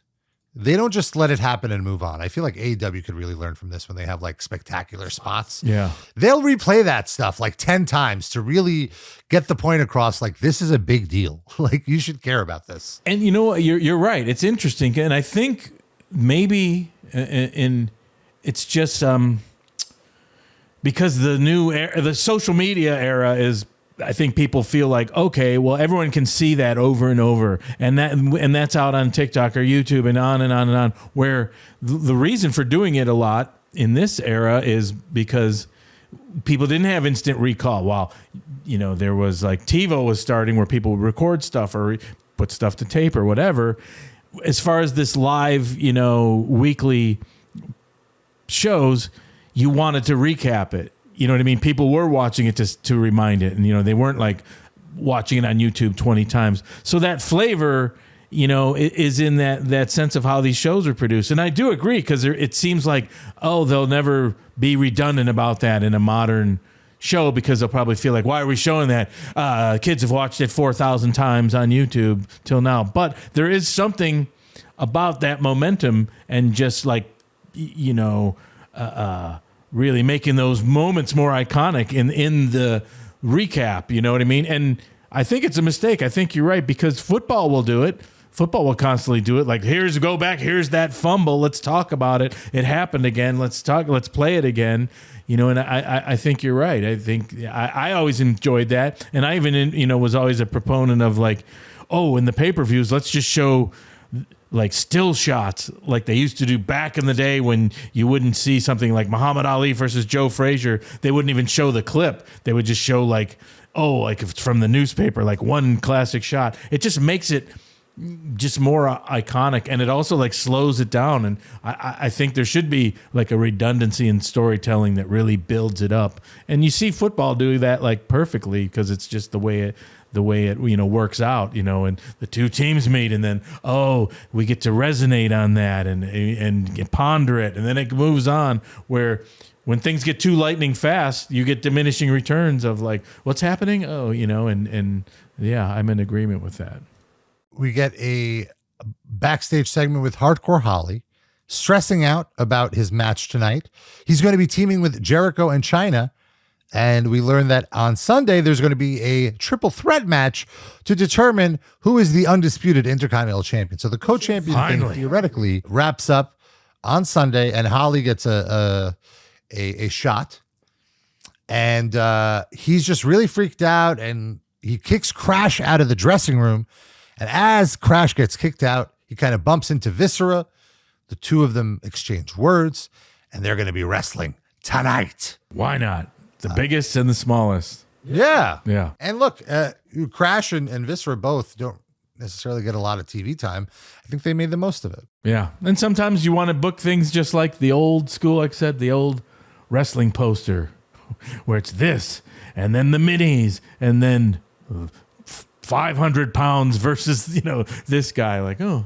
they don't just let it happen and move on. I feel like AEW could really learn from this when they have like spectacular spots. Yeah. They'll replay that stuff like 10 times to really get the point across. Like, this is a big deal. Like, you should care about this. And you know what? You're right. It's interesting. And I think maybe it's just because the social media era is, I think people feel like, okay, well, everyone can see that over and over, and that's out on TikTok or YouTube and on and on and on. Where the reason for doing it a lot in this era is because people didn't have instant recall. While, you know, there was like TiVo was starting where people would record stuff or put stuff to tape or whatever. As far as this live, you know, weekly shows, you wanted to recap it. You know what I mean? People were watching it to remind it, and you know, they weren't like watching it on YouTube 20 times. So that flavor, you know, is in that sense of how these shows are produced. And I do agree, because it seems like, oh, they'll never be redundant about that in a modern show, because they'll probably feel like, why are we showing that? Kids have watched it 4,000 times on YouTube till now. But there is something about that momentum and just like, you know, really making those moments more iconic in the recap, you know what I mean? And I think it's a mistake. I think you're right, because football will do it. Football will constantly do it. Like, here's that fumble. Let's talk about it. It happened again. Let's play it again. You know, and I think you're right. I think I always enjoyed that. And I even, you know, was always a proponent of like, oh, in the pay-per-views, let's just show like still shots like they used to do back in the day when you wouldn't see something like Muhammad Ali versus Joe Frazier. They wouldn't even show the clip. They would just show like, oh, like if it's from the newspaper, like one classic shot. It just makes it just more iconic, and it also like slows it down. And I think there should be like a redundancy in storytelling that really builds it up. And you see football do that like perfectly, because it's just the way it you know works out, you know, and the two teams meet, and then we get to resonate on that and ponder it, and then it moves on. Where when things get too lightning fast, you get diminishing returns of like, what's happening? Oh, you know, and yeah, I'm in agreement with that. We get a backstage segment with Hardcore Holly stressing out about his match tonight. He's going to be teaming with Jericho and Chyna. And we learned that on Sunday, there's going to be a triple threat match to determine who is the undisputed Intercontinental Champion. So the co-champion thing theoretically wraps up on Sunday, and Holly gets a shot. And he's just really freaked out, and he kicks Crash out of the dressing room. And as Crash gets kicked out, he kind of bumps into Viscera. The two of them exchange words, and they're going to be wrestling tonight. Why not? The biggest and the smallest. Yeah. Yeah. And look, Crash and Viscera both don't necessarily get a lot of TV time. I think they made the most of it. Yeah. And sometimes you want to book things just like the old school, like I said, the old wrestling poster, where it's this, and then the minis, and then 500 pounds versus, you know, this guy. Like, oh,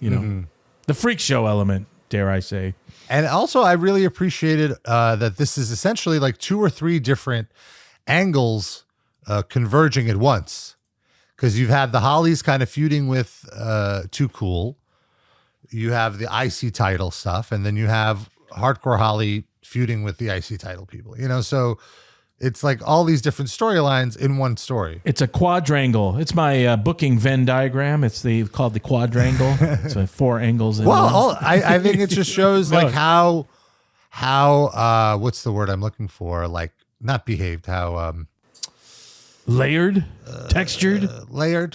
you know, the freak show element, dare I say. And also, I really appreciated that this is essentially like 2 or 3 different angles converging at once. Because you've had the Hollies kind of feuding with Too Cool. You have the IC title stuff. And then you have Hardcore Holly feuding with the IC title people. You know, so it's like all these different storylines in one story. It's a quadrangle. It's my booking Venn diagram. It's called the quadrangle. It's 4 angles. I think it just shows like how what's the word I'm looking for? Like not behaved, how layered, textured, layered.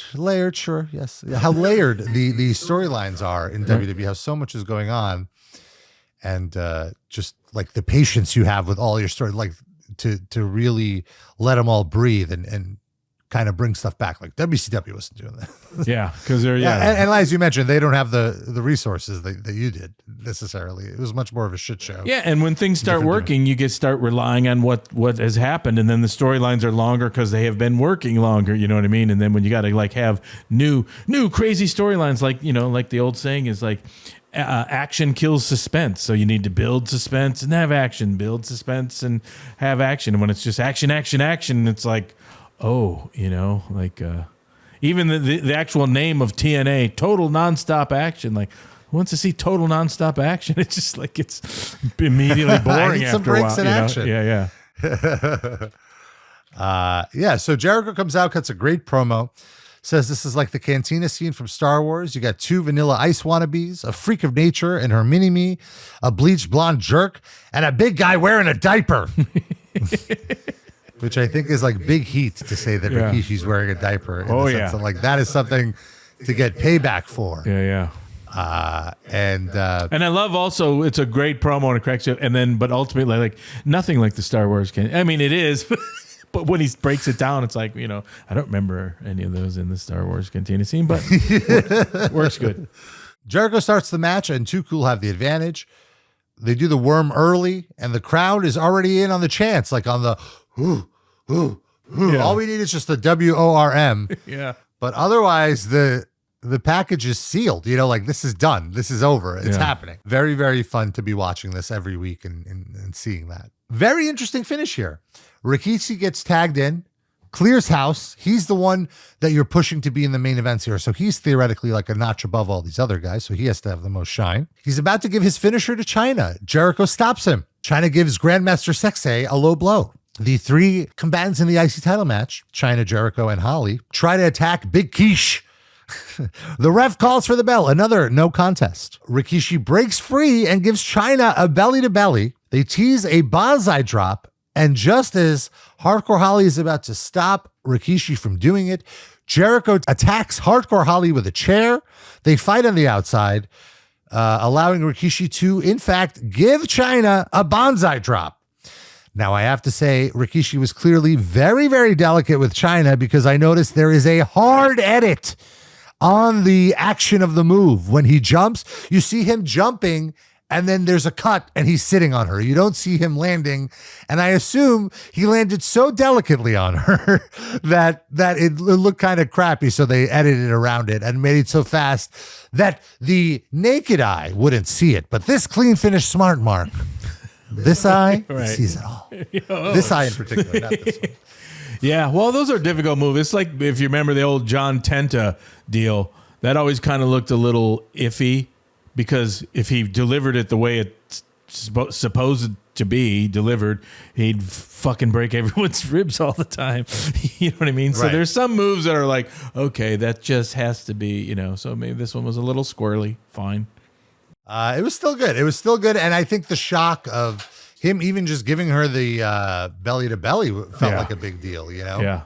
Sure. Yes. How layered the storylines are in WWE, how so much is going on. And just like the patience you have with all your story, like to really let them all breathe and kind of bring stuff back. Like WCW wasn't doing that. Yeah, because they're and as you mentioned, they don't have the resources that you did necessarily. It was much more of a shit show. Yeah, and when things start working, you start relying on what has happened, and then the storylines are longer because they have been working longer. You know what I mean? And then when you got to like have new crazy storylines, like like the old saying is like. Action kills suspense, so you need to build suspense and have action, build suspense and have action. And when it's just action, it's like, even the actual name of TNA, total nonstop action. Like, who wants to see total nonstop action? It's just like it's immediately boring after some breaks a while. in action. Yeah. So Jericho comes out, cuts a great promo. Says this is like the cantina scene from Star Wars. You got 2 Vanilla Ice wannabes, a freak of nature and her mini-me, a bleached blonde jerk, and a big guy wearing a diaper. Which I think is like big heat to say that Rikishi's wearing a diaper. Like that is something to get payback for. Yeah. And I love also it's a great promo and it cracks you up, but ultimately like nothing like the Star Wars can. I mean it is. But when he breaks it down, it's like, I don't remember any of those in the Star Wars cantina scene, but works good. Jericho starts the match, and Too Cool have the advantage. They do the worm early, and the crowd is already in on the chants, like on the, ooh. Yeah. All we need is just the WORM. Yeah. But otherwise, the package is sealed. Like this is done. This is over. It's happening. Very, very fun to be watching this every week and seeing that. Very interesting finish here. Rikishi gets tagged in, clears house. He's the one that you're pushing to be in the main events here. So he's theoretically like a notch above all these other guys. So he has to have the most shine. He's about to give his finisher to Chyna. Jericho stops him. Chyna gives Grandmaster Sexay a low blow. The 3 combatants in the IC title match, Chyna, Jericho, and Holly, try to attack Big Quiche. The ref calls for the bell. Another no contest. Rikishi breaks free and gives Chyna a belly-to-belly. They tease a bonsai drop. And just as Hardcore Holly is about to stop Rikishi from doing it, Jericho attacks Hardcore Holly with a chair. They fight on the outside, allowing Rikishi to, in fact, give Chyna a bonsai drop. Now, I have to say, Rikishi was clearly very, very delicate with Chyna because I noticed there is a hard edit on the action of the move. When he jumps, you see him jumping and then there's a cut and he's sitting on her. You don't see him landing. And I assume he landed so delicately on her that it looked kind of crappy. So they edited around it and made it so fast that the naked eye wouldn't see it. But this clean finish smart mark, this eye sees it all. This eye in particular, not this one. Yeah, well, those are difficult moves. It's like if you remember the old John Tenta deal, that always kind of looked a little iffy. Because if he delivered it the way it's supposed to be delivered, he'd fucking break everyone's ribs all the time. You know what I mean? Right. So there's some moves that are like, okay, that just has to be, so maybe this one was a little squirrely. Fine. It was still good. And I think the shock of him even just giving her the belly to belly felt like a big deal, Yeah.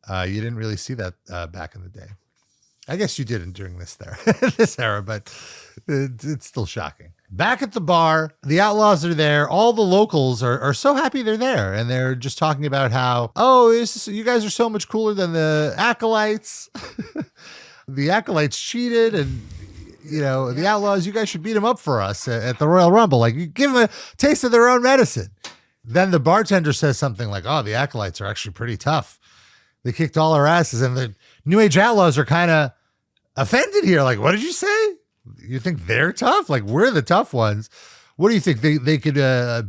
You didn't really see that back in the day. I guess you didn't during this era, but it's still shocking. Back at the bar, the Outlaws are there. All the locals are so happy they're there. And they're just talking about how, you guys are so much cooler than the Acolytes. The Acolytes cheated and, the Outlaws, you guys should beat them up for us at the Royal Rumble. Like, you give them a taste of their own medicine. Then the bartender says something like, the Acolytes are actually pretty tough. They kicked all our asses, and the New Age Outlaws are kind of offended here. Like, what did you say? You think they're tough? Like, we're the tough ones. What do you think? They could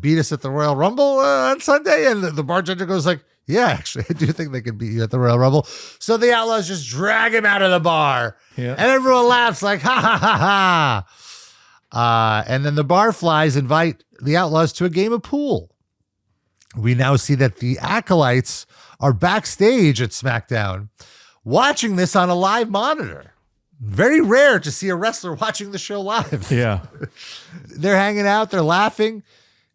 beat us at the Royal Rumble on Sunday? And the bartender goes like, yeah, actually, I do think they could beat you at the Royal Rumble. So the Outlaws just drag him out of the bar. Yeah. And everyone laughs like, ha, ha, ha, ha. And then the Barflies invite the Outlaws to a game of pool. We now see that the Acolytes are backstage at Smackdown watching this on a live monitor. Very rare to see a wrestler watching the show live. Yeah. They're hanging out. They're laughing.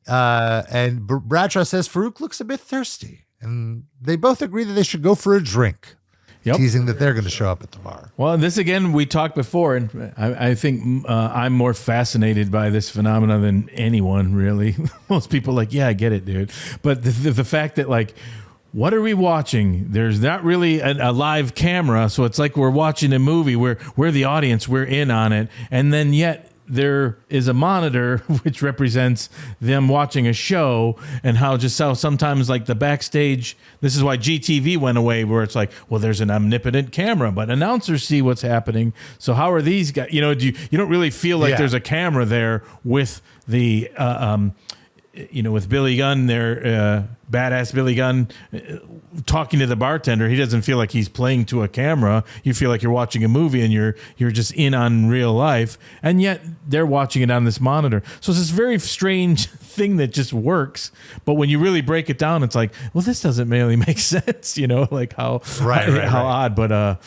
And Bradshaw says Farouk looks a bit thirsty. And they both agree that they should go for a drink. Yep. Teasing that they're going to show up at the bar. Well, this again, we talked before, and I think I'm more fascinated by this phenomenon than anyone, really. Most people are like, yeah, I get it, dude. But the fact that, like, what are we watching? There's not really a live camera, so it's like we're watching a movie where we're the audience, we're in on it, and then yet there is a monitor which represents them watching a show, and how sometimes like the backstage, this is why GTV went away, where it's like, well, there's an omnipotent camera, but announcers see what's happening. So how are these guys, you don't really feel like there's a camera there with the with Billy Gunn there, badass Billy Gunn talking to the bartender. He doesn't feel like he's playing to a camera. You feel like you're watching a movie and you're just in on real life, and yet they're watching it on this monitor. So it's this very strange thing that just works. But when you really break it down, it's like, well, this doesn't really make sense. Like how odd.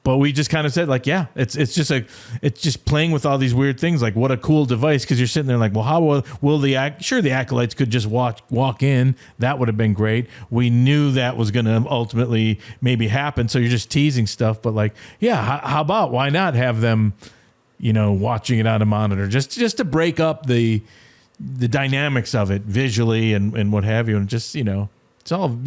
But we just kind of said, like, yeah, it's just playing with all these weird things. Like, what a cool device, because you're sitting there like, well, how will the Acolytes could just walk in. That would have been great. We knew that was going to ultimately maybe happen, so you're just teasing stuff. But like, yeah, how about, why not have them, watching it on a monitor, just to break up the dynamics of it visually and what have you, and just it's all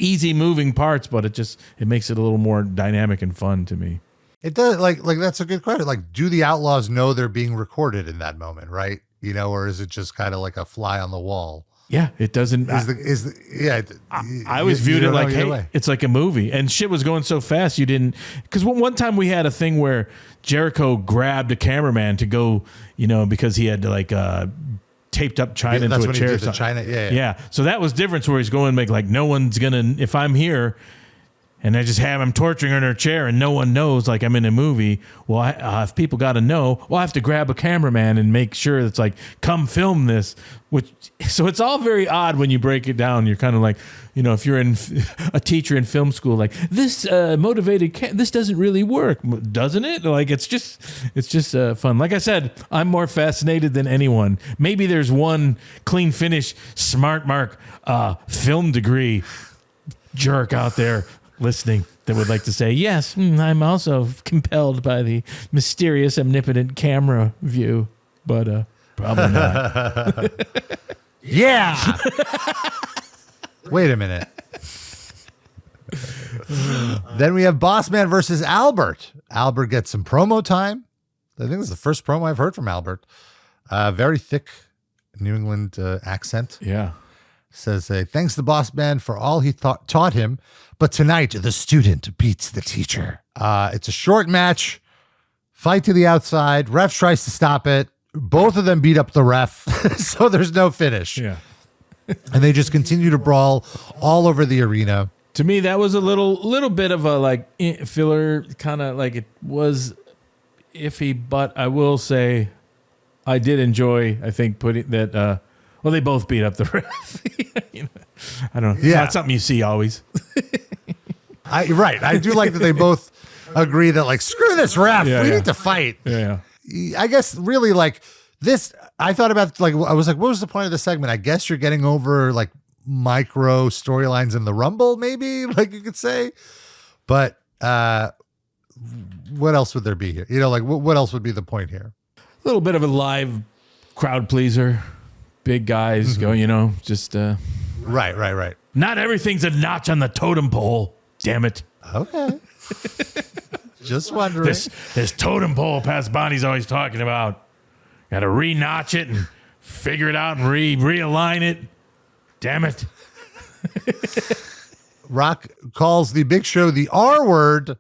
easy moving parts, but it makes it a little more dynamic and fun to me. It does. Like that's a good question. Like, do the Outlaws know they're being recorded in that moment, right? Or is it just kind of like a fly on the wall? Yeah, it doesn't. I always viewed it like, hey, it's like a movie, and shit was going so fast you didn't. Because one time we had a thing where Jericho grabbed a cameraman to go, because he had to like taped up Chyna into a chair. Chyna, yeah. So that was different, where he's going like no one's gonna, if I'm here and I just have him torturing her in her chair and no one knows, like I'm in a movie. Well, if people got to know, well, I have to grab a cameraman and make sure it's like, come film this. So it's all very odd when you break it down. You're kind of like, if you're a teacher in film school, like this this doesn't really work, doesn't it? Like it's just fun. Like I said, I'm more fascinated than anyone. Maybe there's one clean finish, smart mark, film degree jerk out there listening that would like to say, yes, I'm also compelled by the mysterious, omnipotent camera view, but probably not. Yeah. Wait a minute. Then we have Bossman versus Albert. Albert gets some promo time. I think this is the first promo I've heard from Albert. Very thick New England accent. Yeah. Says, thanks to Bossman for all he taught him, but tonight the student beats the teacher. It's a short match. Fight to the outside. Ref tries to stop it. Both of them beat up the ref, so there's no finish. Yeah. And they just continue to brawl all over the arena. To me, that was a little bit of a like filler, kind of like it was iffy, but I will say I did enjoy, I think, putting that, well, they both beat up the ref. I don't know. It's not something you see always. Right. I do like that they both agree that, like, screw this ref. We need to fight. Yeah. I guess really like this, I thought about, like, I was like, what was the point of the segment? I guess you're getting over like micro storylines in the Rumble, maybe, like you could say. But what else would there be here? Like what else would be the point here? A little bit of a live crowd pleaser. Big guys go, just Right. Not everything's a notch on the totem pole. Damn it. Okay. Just wondering. This totem pole Pasbani's always talking about. Got to re-notch it and figure it out and realign it. Damn it. Rock calls the Big Show the R word.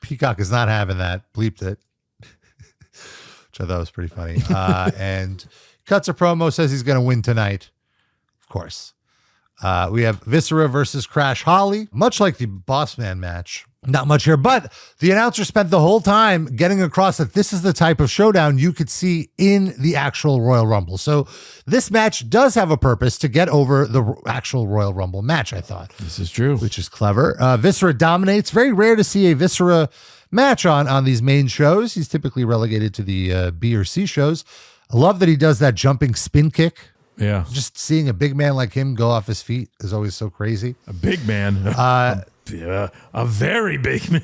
Peacock is not having that. Bleeped it. Which I thought was pretty funny. And cuts a promo, says he's going to win tonight. Of course. We have Viscera versus Crash Holly. Much like the Bossman match. Not much here, but the announcer spent the whole time getting across that this is the type of showdown you could see in the actual Royal Rumble. So this match does have a purpose to get over the actual Royal Rumble match, I thought. This is true. Which is clever. Viscera dominates. Very rare to see a Viscera match on these main shows. He's typically relegated to the B or C shows. I love that he does that jumping spin kick. Yeah. Just seeing a big man like him go off his feet is always so crazy. A big man. A very big man.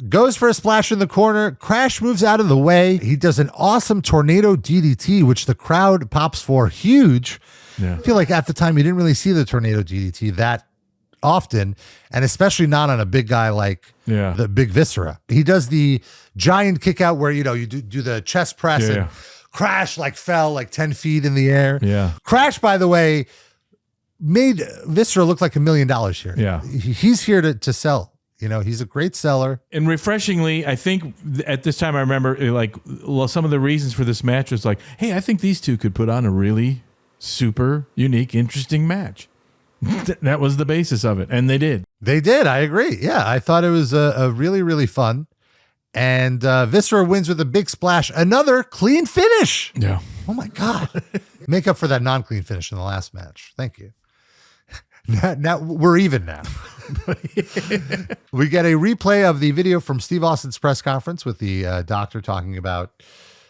Goes for a splash in the corner. Crash moves out of the way. He does an awesome tornado DDT, which the crowd pops for huge. Yeah. I feel like at the time you didn't really see the tornado DDT that often, and especially not on a big guy like the big Viscera. He does the giant kick out where, you do the chest press and Crash fell 10 feet in the air. Yeah. Crash, by the way, made Viscera look like $1 million here. Yeah. He's here to sell. He's a great seller. And refreshingly, I think at this time I remember some of the reasons for this match was like, hey, I think these two could put on a really super unique, interesting match. That was the basis of it. And they did. They did. I agree. Yeah. I thought it was a really, really fun. And Viscera wins with a big splash. Another clean finish. Yeah. Oh, my God. Make up for that non-clean finish in the last match. Thank you. Now we're even now. We get a replay of the video from Steve Austin's press conference with the doctor talking about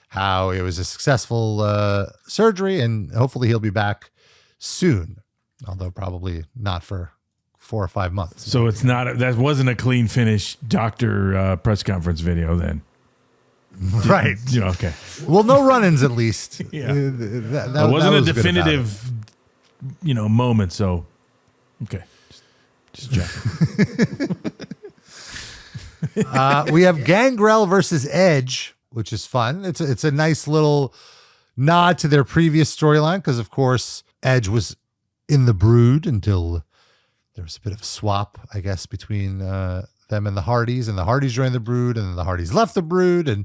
how it was a successful surgery and hopefully he'll be back soon, although probably not for 4 or 5 months. So that wasn't a clean finish doctor press conference video then. Right. Okay. Well, no run-ins at least. Yeah. That wasn't was a definitive, moment. So, okay. Just check. We have Gangrel versus Edge, which is fun. It's a nice little nod to their previous storyline because, of course, Edge was in the Brood until there was a bit of a swap, I guess, between them and the Hardies, and the Hardies joined the Brood, and then the Hardies left the Brood. And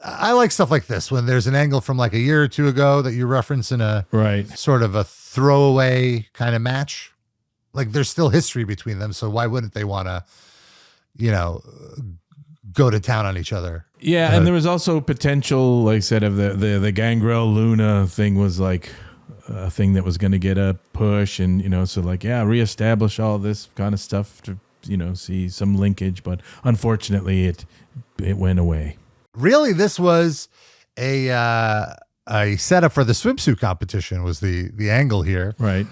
I like stuff like this when there's an angle from a year or two ago that you reference in a sort of a throwaway kind of match. There's still history between them, so why wouldn't they want to, go to town on each other? Yeah, and there was also potential, like I said, of the Gangrel Luna thing was a thing that was going to get a push, and reestablish all this kind of stuff to see some linkage, but unfortunately it went away. Really, this was a setup for the swimsuit competition was the angle here. Right.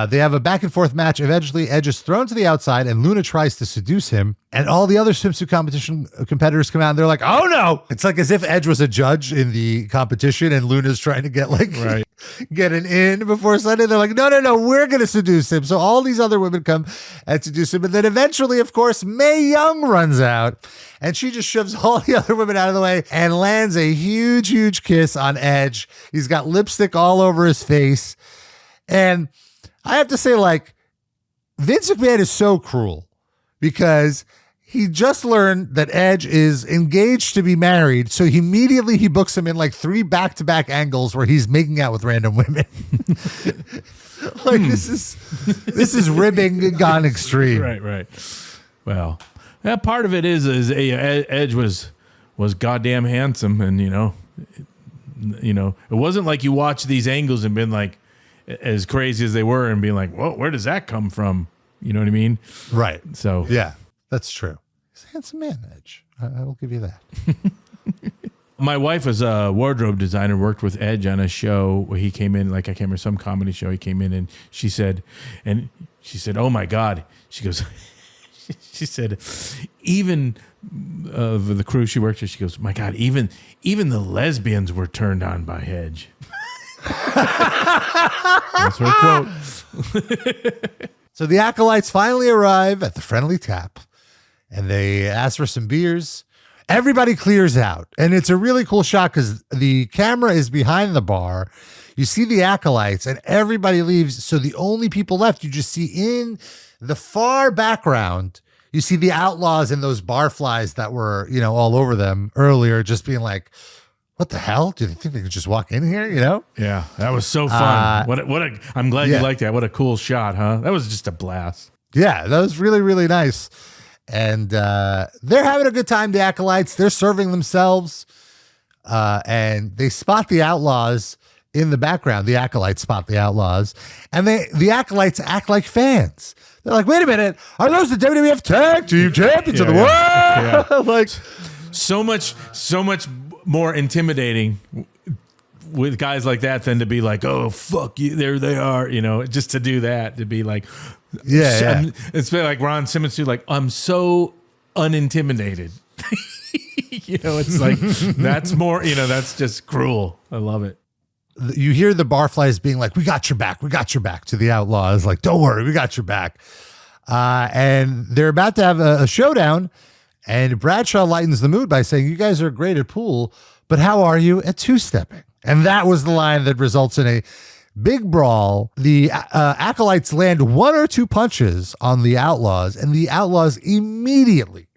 They have a back and forth match. Eventually, Edge is thrown to the outside, and Luna tries to seduce him. And all the other swimsuit competition competitors come out, and they're like, "Oh no!" It's as if Edge was a judge in the competition, and Luna's trying to get get an in before Sunday. They're like, "No, we're going to seduce him." So all these other women come and seduce him, and then eventually, of course, Mae Young runs out, and she just shoves all the other women out of the way and lands a huge, huge kiss on Edge. He's got lipstick all over his face, and I have to say, Vince McMahon is so cruel because he just learned that Edge is engaged to be married. So immediately he books him in 3 back-to-back angles where he's making out with random women. This is ribbing gone extreme. Right. Well, part of it is Edge was goddamn handsome, and it wasn't like you watch these angles and been as crazy as they were and being whoa, where does that come from? You know what I mean? Right. So yeah, that's true. He's a handsome man, Edge. I will give you that. My wife was a wardrobe designer, worked with Edge on a show where he came in, I can't remember, some comedy show. He came in and she said, "Oh my God." She goes, she said, even the crew she worked with, she goes, "My God, even the lesbians were turned on by Edge." That's her quote. So the Acolytes finally arrive at the Friendly Tap, and they ask for some beers. Everybody clears out, and it's a really cool shot because the camera is behind the bar. You see the Acolytes, and everybody leaves. So the only people left, you just see in the far background, you see the Outlaws and those barflies that were, all over them earlier, just being like, what the hell? Do they think they could just walk in here? Yeah, that was so fun. I'm glad you liked that. What a cool shot, huh? That was just a blast. Yeah, that was really, really nice. And they're having a good time, the Acolytes. They're serving themselves. And they spot the Outlaws in the background. The Acolytes spot the Outlaws. And the Acolytes act like fans. They're like, wait a minute. Are those the WWF Tag Team Champions of the world? Yeah. So much more intimidating with guys like that than to be like, oh, fuck you, there they are, just to do that, to be like, yeah. It's like Ron Simmons too, I'm so unintimidated. It's like, that's more, that's just cruel. I love it. You hear the barflies being like, we got your back to the Outlaws. Like, don't worry, we got your back. And they're about to have a showdown. And Bradshaw lightens the mood by saying, you guys are great at pool, but how are you at two-stepping? And that was the line that results in a big brawl. The Acolytes land one or two punches on the Outlaws, and the Outlaws immediately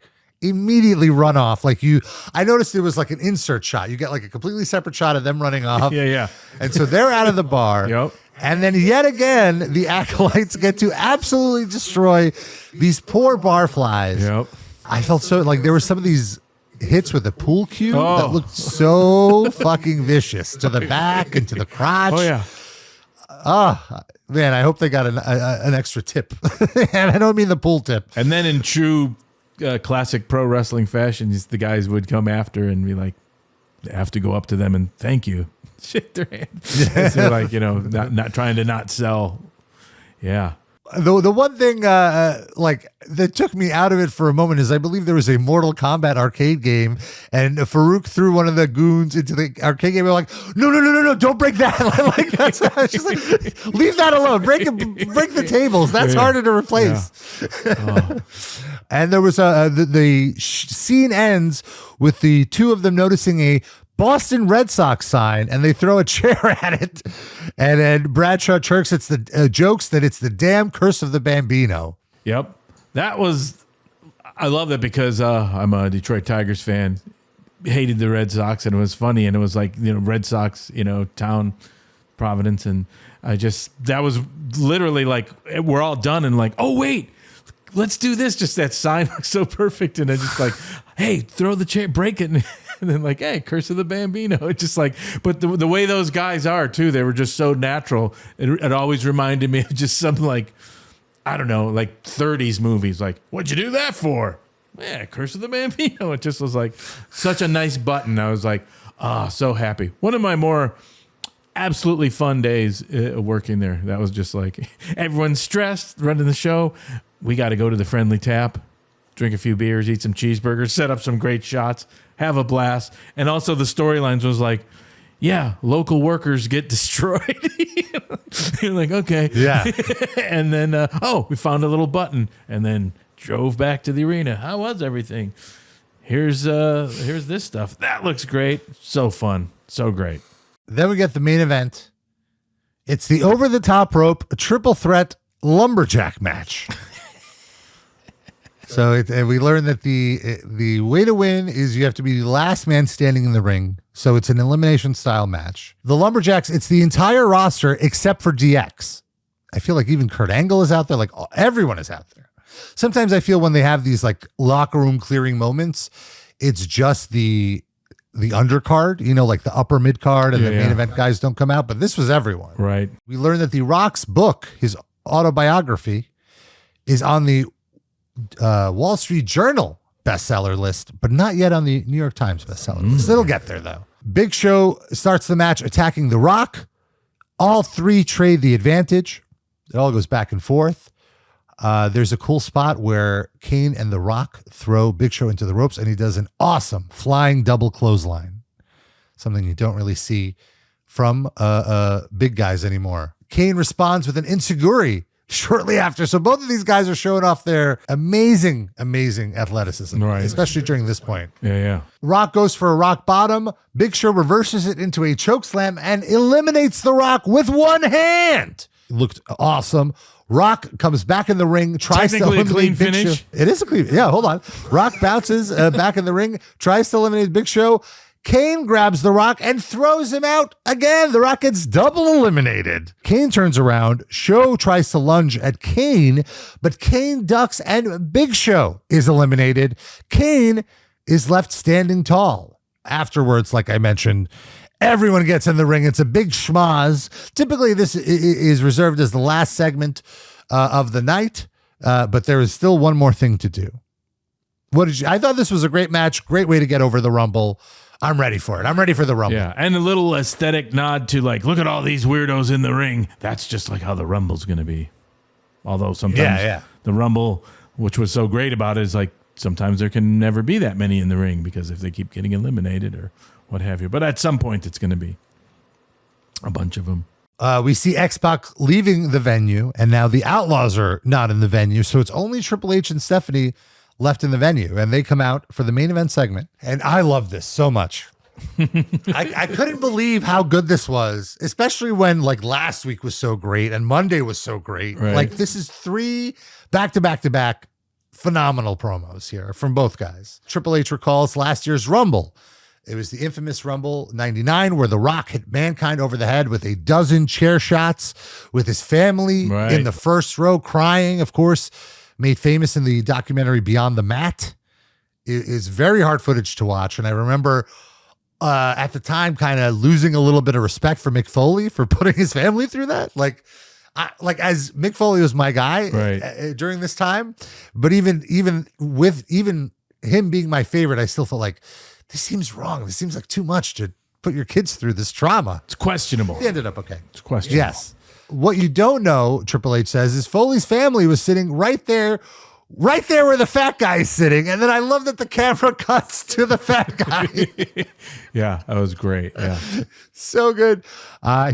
run off. I noticed there was like an insert shot. You get like a completely separate shot of them running off. Yeah. And so they're out of the bar. Yep. And then yet again, the Acolytes get to absolutely destroy these poor barflies. Yep. I felt so like there were some of these hits with the pool cue that looked so fucking vicious to the back and to the crotch. Oh, yeah. Man, I hope they got an extra tip. And I don't mean the pool tip. And then in true classic pro wrestling fashion, the guys would come after and be like, have to go up to them and thank you. Shake their hand. So like, not trying to not sell. Yeah. The one thing that took me out of it for a moment is I believe there was a Mortal Kombat arcade game, and Farouk threw one of the goons into the arcade game. We're like, no, don't break that. Like that's just like, leave that alone. Break the tables. That's harder to replace. Yeah. Oh. And there was the scene ends with the two of them noticing a Boston Red Sox sign, and they throw a chair at it. And then Bradshaw jokes that it's the damn curse of the Bambino. Yep. I love that because I'm a Detroit Tigers fan. Hated the Red Sox, and it was funny, and it was like, Red Sox, town, Providence. And that was literally like, we're all done and like, oh, wait, let's do this. Just that sign looks so perfect. And I just like, hey, throw the chair, break it. And then like, hey, curse of the Bambino. It's just like, but the way those guys are too, they were just so natural. It always reminded me of just something like, I don't know, like 30s movies. Like, what'd you do that for? Yeah, curse of the Bambino. It just was like such a nice button. I was like, so happy. One of my more absolutely fun days working there. That was just like, everyone's stressed, running the show. We got to go to the friendly tap, drink a few beers, eat some cheeseburgers, set up some great shots, have a blast. And also the storylines was like, yeah, local workers get destroyed. You're like, okay. Yeah. And then, we found a little button and then drove back to the arena. How was everything? Here's this stuff. That looks great. So fun. So great. Then we get the main event. It's the over-the-top rope, a triple threat lumberjack match. So we learned that the way to win is you have to be the last man standing in the ring. So it's an elimination style match. The Lumberjacks, it's the entire roster except for DX. I feel like even Kurt Angle is out there. Like everyone is out there. Sometimes I feel when they have these like locker room clearing moments, it's just the undercard, like the upper mid card and the main event guys don't come out. But this was everyone. Right. We learned that The Rock's book, his autobiography, is on the Wall Street Journal bestseller list, but not yet on the New York Times bestseller list. It'll get there though. Big Show starts the match attacking The Rock. All three trade the advantage. It all goes back and forth. There's a cool spot where Kane and The Rock throw Big Show into the ropes, and he does an awesome flying double clothesline. Something you don't really see from big guys anymore. Kane responds with an enziguri shortly after. So both of these guys are showing off their amazing athleticism, right, especially during this point. Yeah. Rock goes for a rock bottom. Big Show reverses it into a choke slam and eliminates The Rock with one hand. It looked awesome. Rock comes back in the ring, tries to eliminate clean Big finish. Show. It is a clean. Yeah, hold on. Rock bounces back in the ring, tries to eliminate Big Show. Kane grabs The Rock and throws him out again. The Rock gets double eliminated. Kane turns around. Show tries to lunge at Kane, but Kane ducks and Big Show is eliminated. Kane is left standing tall. Afterwards, like I mentioned, everyone gets in the ring. It's a big schmaz. Typically, this is reserved as the last segment of the night, but there is still one more thing to do. I thought this was a great match. Great way to get over the Rumble. I'm ready for it. I'm ready for the Rumble. Yeah, and a little aesthetic nod to like, look at all these weirdos in the ring. That's just like how the Rumble's going to be. Although sometimes the Rumble, which was so great about it, is like sometimes there can never be that many in the ring because if they keep getting eliminated or what have you. But at some point it's going to be. A bunch of them. We see X-Pac leaving the venue, and now the Outlaws are not in the venue, so it's only Triple H and Stephanie left in the venue, and they come out for the main event segment. And I love this so much. I couldn't believe how good this was, especially when like last week was so great and Monday was so great. Right. Like this is 3 back-to-back-to-back phenomenal promos here from both guys. Triple H recalls last year's Rumble. It was the infamous Rumble 99 where The Rock hit Mankind over the head with a dozen chair shots with his family in the first row crying, of course, made famous in the documentary Beyond the Mat. It is very hard footage to watch. And I remember at the time kind of losing a little bit of respect for Mick Foley for putting his family through that. Like as Mick Foley was my guy during this time, but even with him being my favorite, I still felt like, this seems wrong. This seems like too much to put your kids through this trauma. It's questionable. He ended up okay. It's questionable. Yes. What you don't know, Triple H says, is Foley's family was sitting right there where the fat guy is sitting. And then I love that the camera cuts to the fat guy. Yeah, that was great. Yeah. So good.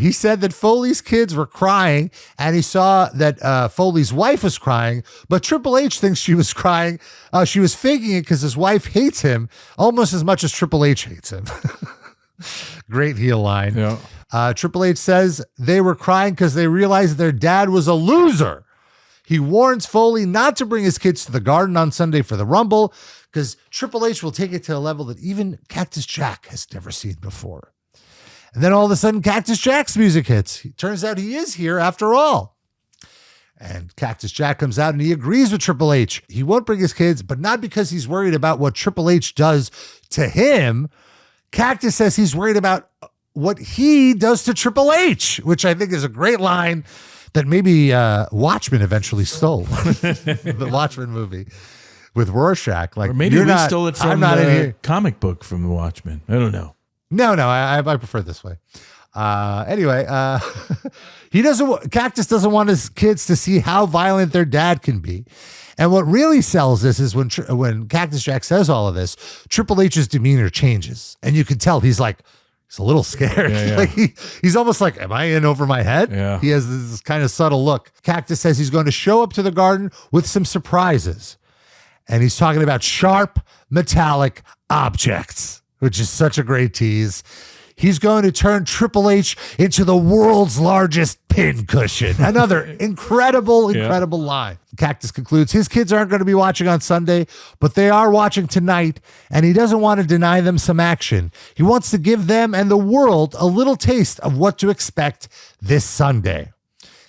He said that Foley's kids were crying, and he saw that Foley's wife was crying, but Triple H thinks she was crying. She was faking it because his wife hates him almost as much as Triple H hates him. Great heel line. Yeah. Triple H says they were crying because they realized their dad was a loser. He warns Foley not to bring his kids to the Garden on Sunday for the Rumble because Triple H will take it to a level that even Cactus Jack has never seen before. And then all of a sudden, Cactus Jack's music hits. It turns out he is here after all. And Cactus Jack comes out and he agrees with Triple H. He won't bring his kids, but not because he's worried about what Triple H does to him. Cactus says he's worried about what he does to Triple H, which I think is a great line that maybe Watchmen eventually stole. The Watchmen movie with Rorschach. Like, or maybe we stole it from the comic book from the Watchmen. I don't know. No, I prefer it this way. Anyway, Cactus doesn't want his kids to see how violent their dad can be. And what really sells this is when Cactus Jack says all of this, Triple H's demeanor changes. And you can tell he's like, he's a little scared. Yeah. Like he's almost like, am I in over my head? Yeah. He has this kind of subtle look. Cactus says he's going to show up to the Garden with some surprises. And he's talking about sharp, metallic objects, which is such a great tease. He's going to turn Triple H into the world's largest pincushion. Another incredible line. Cactus concludes his kids aren't going to be watching on Sunday, but they are watching tonight, and he doesn't want to deny them some action. He wants to give them and the world a little taste of what to expect this Sunday.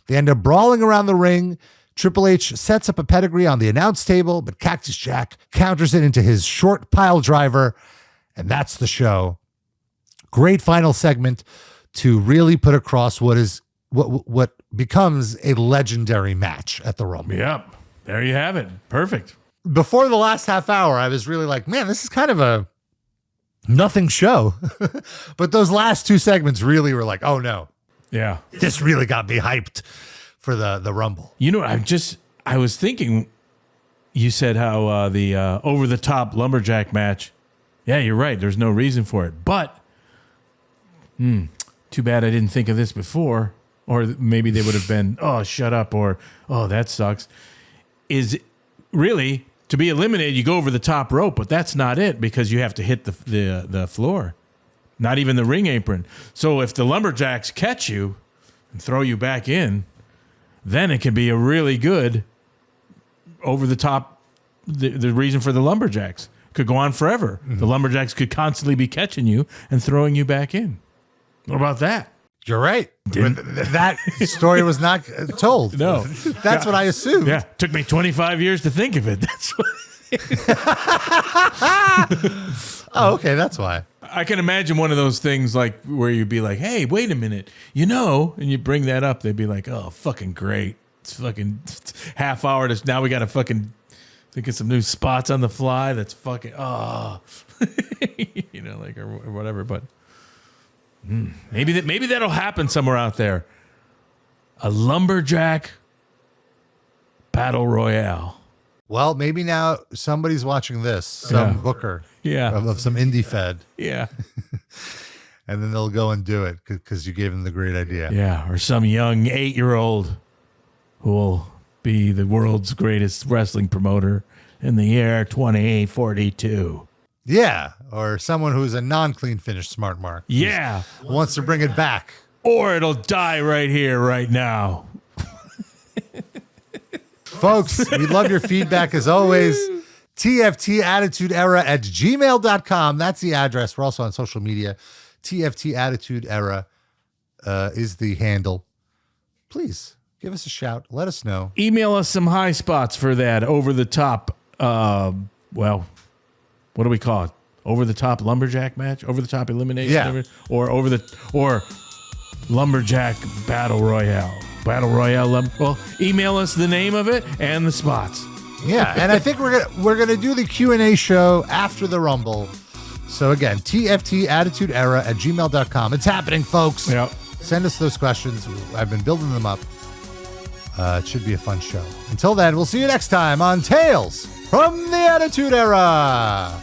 They end up brawling around the ring. Triple H sets up a pedigree on the announce table, but Cactus Jack counters it into his short pile driver, and that's the show. Great final segment to really put across what becomes a legendary match at the Rumble. Yep. There you have it. Perfect. Before the last half hour, I was really like, man, this is kind of a nothing show. But those last 2 segments really were like, oh no. Yeah. This really got me hyped for the Rumble. You know, I was thinking, you said how the over-the-top Lumberjack match, yeah, you're right. There's no reason for it. But, too bad I didn't think of this before. Or maybe they would have been, oh, shut up, or, oh, that sucks. Is really, to be eliminated, you go over the top rope, but that's not it because you have to hit the floor. Not even the ring apron. So if the Lumberjacks catch you and throw you back in, then it can be a really good over the top. The reason for the Lumberjacks could go on forever. Mm-hmm. The Lumberjacks could constantly be catching you and throwing you back in. What about that? You're right. That story was not told. No. That's what I assumed. Yeah. Took me 25 years to think of it. That's what. Oh, okay. That's why. I can imagine one of those things like where you'd be like, hey, wait a minute. You know, and you bring that up. They'd be like, oh, fucking great. It's fucking half hour. Now we got to fucking think of some new spots on the fly. That's fucking, oh. You know, like, or whatever. But maybe that'll happen somewhere out there. A Lumberjack Battle Royale. Well, maybe now somebody's watching this. Some booker. Yeah. Of some indie fed. Yeah. and then they'll go and do it because you gave them the great idea. Yeah, or some young 8-year-old who will be the world's greatest wrestling promoter in the year 2042. Yeah, or someone who's a non-clean finish smart mark. Yeah. Wants to bring it back. Or it'll die right here, right now. Folks, we love your feedback as always. tftattitudeera@gmail.com. That's the address. We're also on social media. tftattitudeera is the handle. Please give us a shout. Let us know. Email us some high spots for that over the top. What do we call it? Over the top lumberjack match? Over the top elimination? Yeah. Or lumberjack battle royale. Battle royale. Well, email us the name of it and the spots. Yeah, and I think we're gonna do the Q&A show after the Rumble. So again, tftattitudeera@gmail.com. It's happening, folks. Yep. Send us those questions. I've been building them up. It should be a fun show. Until then, we'll see you next time on Tales from the Attitude Era.